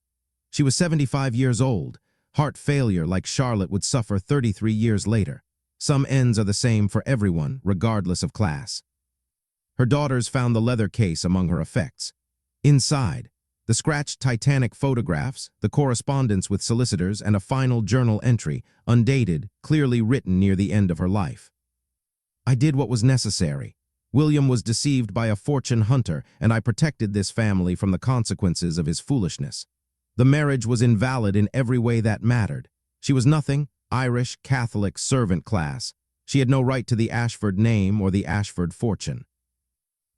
She was 75 years old. Heart failure like Charlotte would suffer 33 years later. Some ends are the same for everyone, regardless of class. Her daughters found the leather case among her effects. Inside, the scratched Titanic photographs, the correspondence with solicitors, and a final journal entry, undated, clearly written near the end of her life. I did what was necessary. William was deceived by a fortune hunter, and I protected this family from the consequences of his foolishness. The marriage was invalid in every way that mattered. She was nothing, Irish, Catholic, servant class. She had no right to the Ashford name or the Ashford fortune.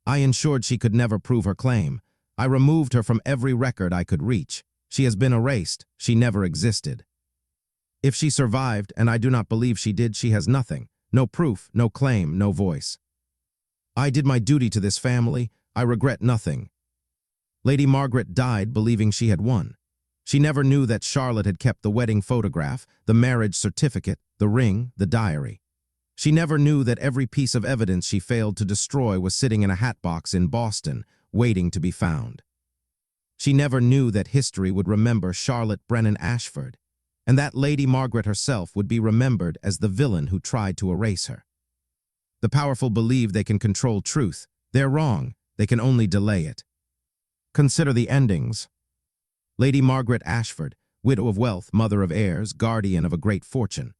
I ensured she could never prove her claim. I removed her from every record I could reach. She has been erased. She never existed. If she survived, and I do not believe she did, she has nothing. No proof, no claim, no voice. I did my duty to this family. I regret nothing. Lady Margaret died believing she had won. She never knew that Charlotte had kept the wedding photograph, the marriage certificate, the ring, the diary. She never knew that every piece of evidence she failed to destroy was sitting in a hatbox in Boston, waiting to be found. She never knew that history would remember Charlotte Brennan Ashford, and that Lady Margaret herself would be remembered as the villain who tried to erase her. The powerful believe they can control truth. They're wrong. They can only delay it. Consider the endings. Lady Margaret Ashford, widow of wealth, mother of heirs, guardian of a great fortune.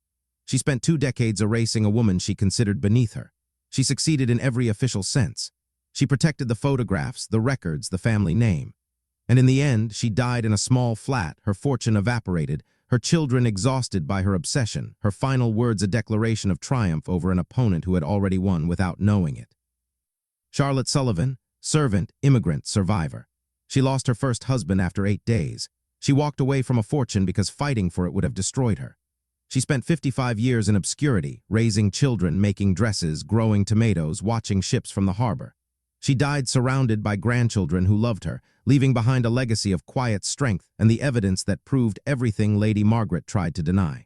She spent 2 decades erasing a woman she considered beneath her. She succeeded in every official sense. She protected the photographs, the records, the family name. And in the end, she died in a small flat, her fortune evaporated, her children exhausted by her obsession, her final words a declaration of triumph over an opponent who had already won without knowing it. Charlotte Sullivan, servant, immigrant, survivor. She lost her first husband after 8 days. She walked away from a fortune because fighting for it would have destroyed her. She spent 55 years in obscurity, raising children, making dresses, growing tomatoes, watching ships from the harbor. She died surrounded by grandchildren who loved her, leaving behind a legacy of quiet strength and the evidence that proved everything Lady Margaret tried to deny.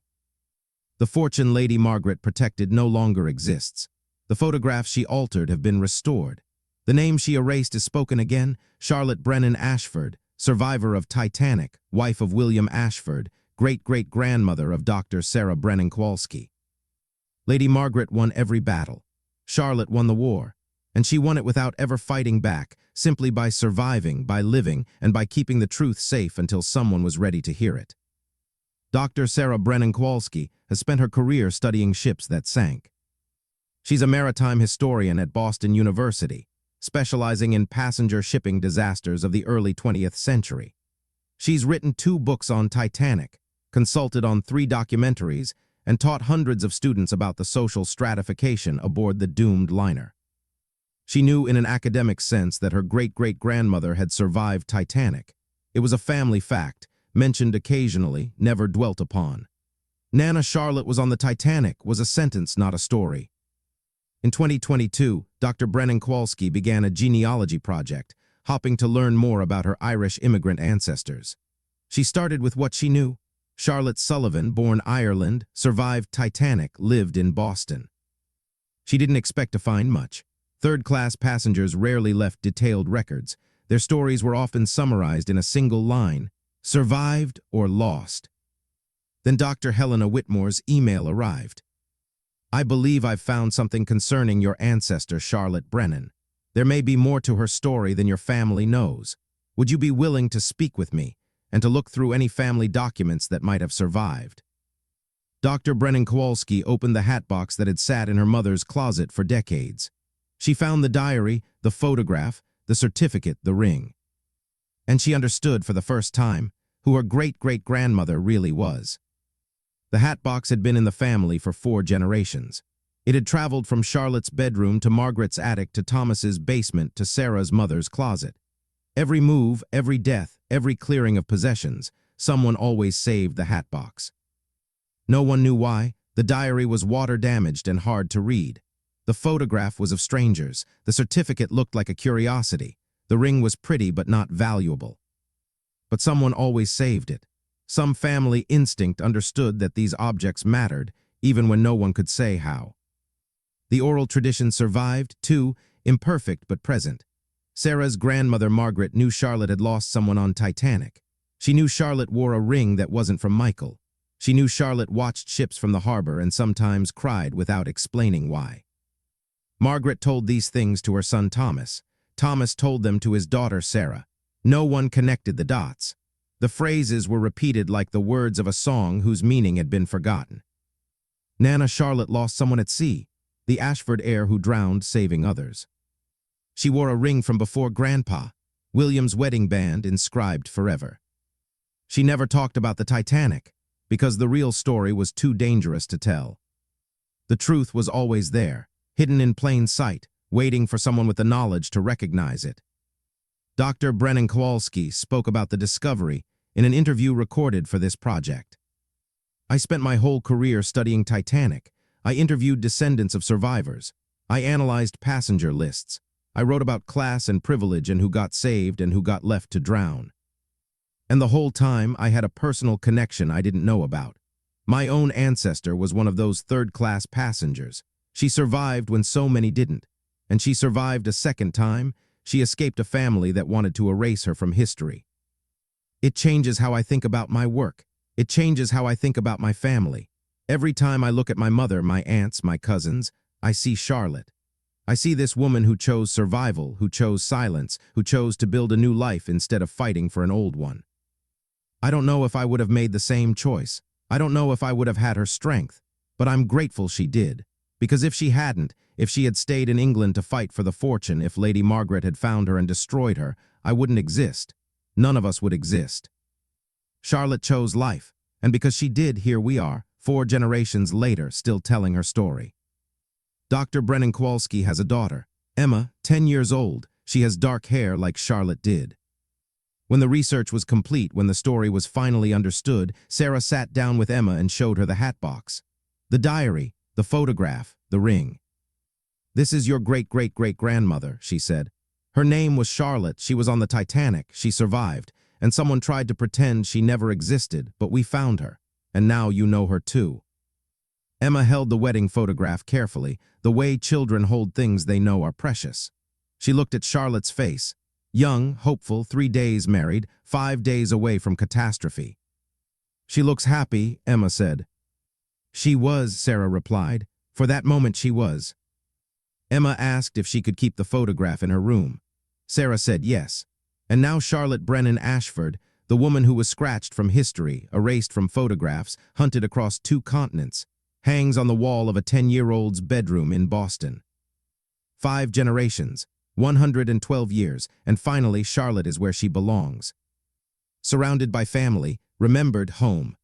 The fortune Lady Margaret protected no longer exists. The photographs she altered have been restored. The name she erased is spoken again, Charlotte Brennan Ashford, survivor of Titanic, wife of William Ashford, great-great-grandmother of Dr. Sarah Brennan Kowalski. Lady Margaret won every battle. Charlotte won the war. And she won it without ever fighting back, simply by surviving, by living, and by keeping the truth safe until someone was ready to hear it. Dr. Sarah Brennan Kowalski has spent her career studying ships that sank. She's a maritime historian at Boston University, specializing in passenger shipping disasters of the early 20th century. She's written 2 books on Titanic, consulted on 3 documentaries, and taught hundreds of students about the social stratification aboard the doomed liner. She knew in an academic sense that her great-great-grandmother had survived Titanic. It was a family fact, mentioned occasionally, never dwelt upon. Nana Charlotte was on the Titanic was a sentence, not a story. In 2022, Dr. Brennan Kowalski began a genealogy project, hoping to learn more about her Irish immigrant ancestors. She started with what she knew. Charlotte Sullivan, born Ireland, survived Titanic, lived in Boston. She didn't expect to find much. Third-class passengers rarely left detailed records. Their stories were often summarized in a single line. Survived or lost? Then Dr. Helena Whitmore's email arrived. I believe I've found something concerning your ancestor, Charlotte Brennan. There may be more to her story than your family knows. Would you be willing to speak with me and to look through any family documents that might have survived? Dr. Brennan Kowalski opened the hatbox that had sat in her mother's closet for decades. She found the diary, the photograph, the certificate, the ring. And she understood for the first time who her great-great-grandmother really was. The hatbox had been in the family for 4 generations. It had traveled from Charlotte's bedroom to Margaret's attic to Thomas's basement to Sarah's mother's closet. Every move, every death, every clearing of possessions, someone always saved the hatbox. No one knew why. The diary was water-damaged and hard to read. The photograph was of strangers. The certificate looked like a curiosity. The ring was pretty but not valuable. But someone always saved it. Some family instinct understood that these objects mattered, even when no one could say how. The oral tradition survived, too, imperfect but present. Sarah's grandmother Margaret knew Charlotte had lost someone on Titanic. She knew Charlotte wore a ring that wasn't from Michael. She knew Charlotte watched ships from the harbor and sometimes cried without explaining why. Margaret told these things to her son Thomas. Thomas told them to his daughter Sarah. No one connected the dots. The phrases were repeated like the words of a song whose meaning had been forgotten. Nana Charlotte lost someone at sea, the Ashford heir who drowned saving others. She wore a ring from before Grandpa, William's wedding band inscribed forever. She never talked about the Titanic, because the real story was too dangerous to tell. The truth was always there, hidden in plain sight, waiting for someone with the knowledge to recognize it. Dr. Brennan Kowalski spoke about the discovery in an interview recorded for this project. I spent my whole career studying Titanic. I interviewed descendants of survivors. I analyzed passenger lists. I wrote about class and privilege and who got saved and who got left to drown. And the whole time I had a personal connection I didn't know about. My own ancestor was one of those third-class passengers. She survived when so many didn't. And she survived a second time. She escaped a family that wanted to erase her from history. It changes how I think about my work. It changes how I think about my family. Every time I look at my mother, my aunts, my cousins, I see Charlotte. I see this woman who chose survival, who chose silence, who chose to build a new life instead of fighting for an old one. I don't know if I would have made the same choice. I don't know if I would have had her strength, but I'm grateful she did. Because if she hadn't, if she had stayed in England to fight for the fortune, if Lady Margaret had found her and destroyed her, I wouldn't exist. None of us would exist. Charlotte chose life, and because she did, here we are, 4 generations later, still telling her story. Dr. Brennan Kowalski has a daughter, Emma, 10 years old. She has dark hair like Charlotte did. When the research was complete, when the story was finally understood, Sarah sat down with Emma and showed her the hatbox, the diary, the photograph, the ring. This is your great-great-great-grandmother, she said. Her name was Charlotte. She was on the Titanic. She survived, and someone tried to pretend she never existed, but we found her, and now you know her too. Emma held the wedding photograph carefully, the way children hold things they know are precious. She looked at Charlotte's face. Young, hopeful, 3 days married, 5 days away from catastrophe. She looks happy, Emma said. She was, Sarah replied. For that moment she was. Emma asked if she could keep the photograph in her room. Sarah said yes. And now Charlotte Brennan Ashford, the woman who was scratched from history, erased from photographs, hunted across 2 continents, hangs on the wall of a 10-year-old's bedroom in Boston. 5 generations, 112 years, and finally Charlotte is where she belongs. Surrounded by family, remembered home.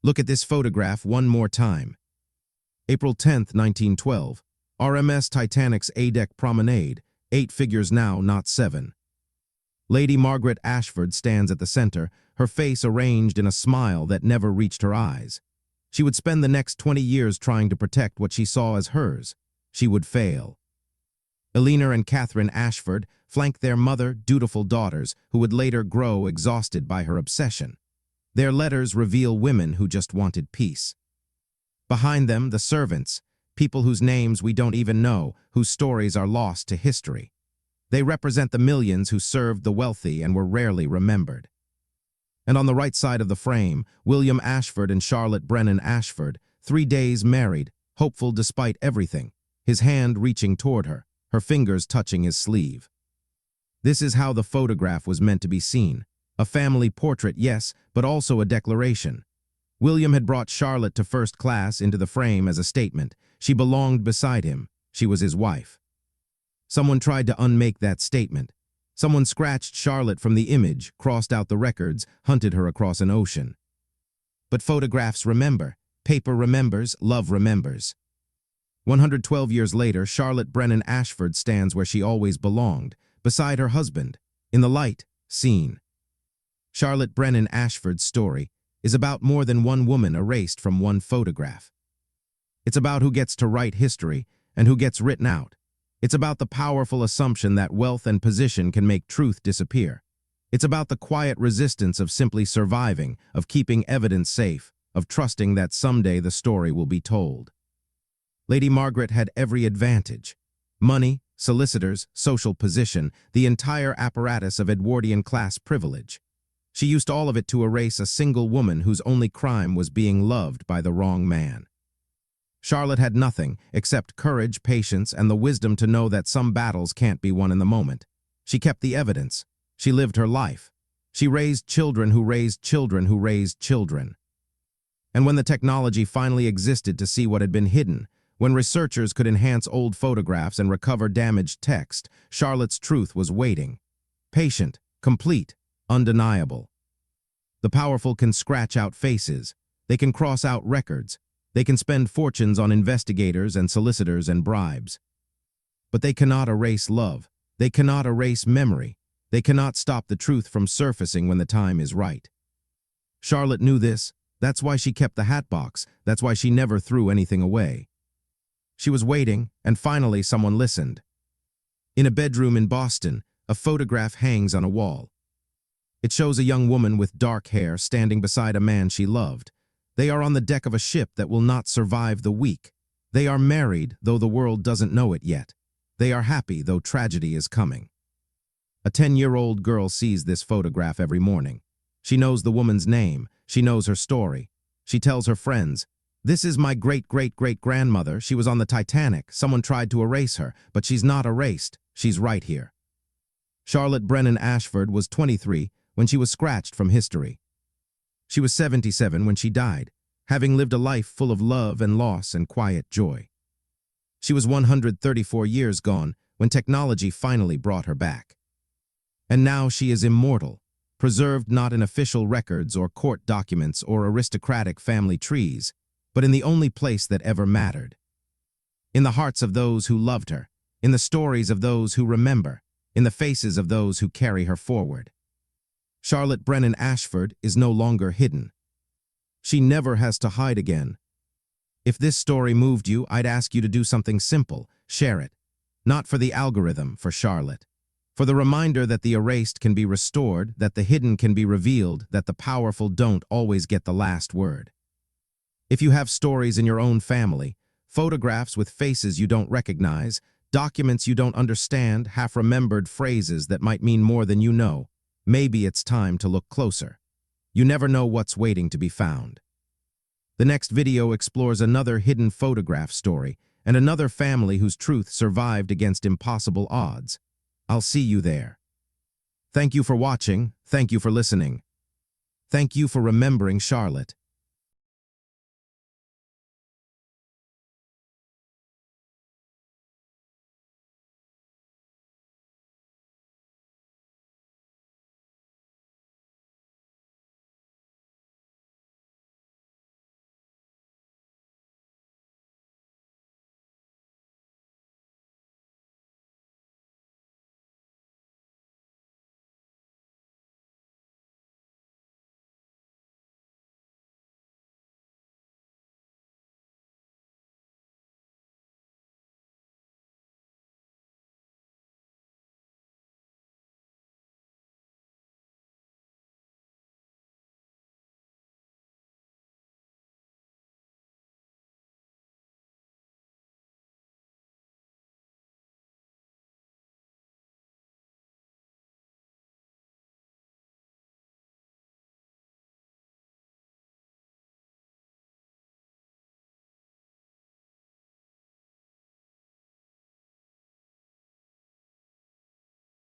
Look at this photograph one more time. April 10, 1912. RMS Titanic's A-deck promenade, 8 figures now, not 7. Lady Margaret Ashford stands at the center, her face arranged in a smile that never reached her eyes. She would spend the next 20 years trying to protect what she saw as hers. She would fail. Eleanor and Catherine Ashford flanked their mother, dutiful daughters, who would later grow exhausted by her obsession. Their letters reveal women who just wanted peace. Behind them, the servants, people whose names we don't even know, whose stories are lost to history. They represent the millions who served the wealthy and were rarely remembered. And on the right side of the frame, William Ashford and Charlotte Brennan Ashford, 3 days married, hopeful despite everything, his hand reaching toward her, her fingers touching his sleeve. This is how the photograph was meant to be seen. A family portrait, yes, but also a declaration. William had brought Charlotte to first class into the frame as a statement. She belonged beside him. She was his wife. Someone tried to unmake that statement. Someone scratched Charlotte from the image, crossed out the records, hunted her across an ocean. But photographs remember. Paper remembers, love remembers. 112 years later, Charlotte Brennan Ashford stands where she always belonged, beside her husband, in the light, seen. Charlotte Brennan Ashford's story is about more than one woman erased from one photograph. It's about who gets to write history and who gets written out. It's about the powerful assumption that wealth and position can make truth disappear. It's about the quiet resistance of simply surviving, of keeping evidence safe, of trusting that someday the story will be told. Lady Margaret had every advantage. Money, solicitors, social position, the entire apparatus of Edwardian class privilege. She used all of it to erase a single woman whose only crime was being loved by the wrong man. Charlotte had nothing except courage, patience, and the wisdom to know that some battles can't be won in the moment. She kept the evidence. She lived her life. She raised children who raised children who raised children. And when the technology finally existed to see what had been hidden, when researchers could enhance old photographs and recover damaged text, Charlotte's truth was waiting. Patient, complete, undeniable. The powerful can scratch out faces. They can cross out records. They can spend fortunes on investigators and solicitors and bribes. But they cannot erase love. They cannot erase memory. They cannot stop the truth from surfacing when the time is right. Charlotte knew this. That's why she kept the hatbox. That's why she never threw anything away. She was waiting, and finally someone listened. In a bedroom in Boston, a photograph hangs on a wall. It shows a young woman with dark hair standing beside a man she loved. They are on the deck of a ship that will not survive the week. They are married, though the world doesn't know it yet. They are happy, though tragedy is coming. A 10-year-old girl sees this photograph every morning. She knows the woman's name. She knows her story. She tells her friends, "This is my great-great-great-grandmother. She was on the Titanic. Someone tried to erase her, but she's not erased. She's right here." Charlotte Brennan Ashford was 23 when she was scratched from history. She was 77 when she died, having lived a life full of love and loss and quiet joy. She was 134 years gone when technology finally brought her back. And now she is immortal, preserved not in official records or court documents or aristocratic family trees, but in the only place that ever mattered. In the hearts of those who loved her, in the stories of those who remember, in the faces of those who carry her forward. Charlotte Brennan Ashford is no longer hidden. She never has to hide again. If this story moved you, I'd ask you to do something simple. Share it. Not for the algorithm, for Charlotte. For the reminder that the erased can be restored, that the hidden can be revealed, that the powerful don't always get the last word. If you have stories in your own family, photographs with faces you don't recognize, documents you don't understand, half-remembered phrases that might mean more than you know, maybe it's time to look closer. You never know what's waiting to be found. The next video explores another hidden photograph story and another family whose truth survived against impossible odds. I'll see you there. Thank you for watching. Thank you for listening. Thank you for remembering Charlotte.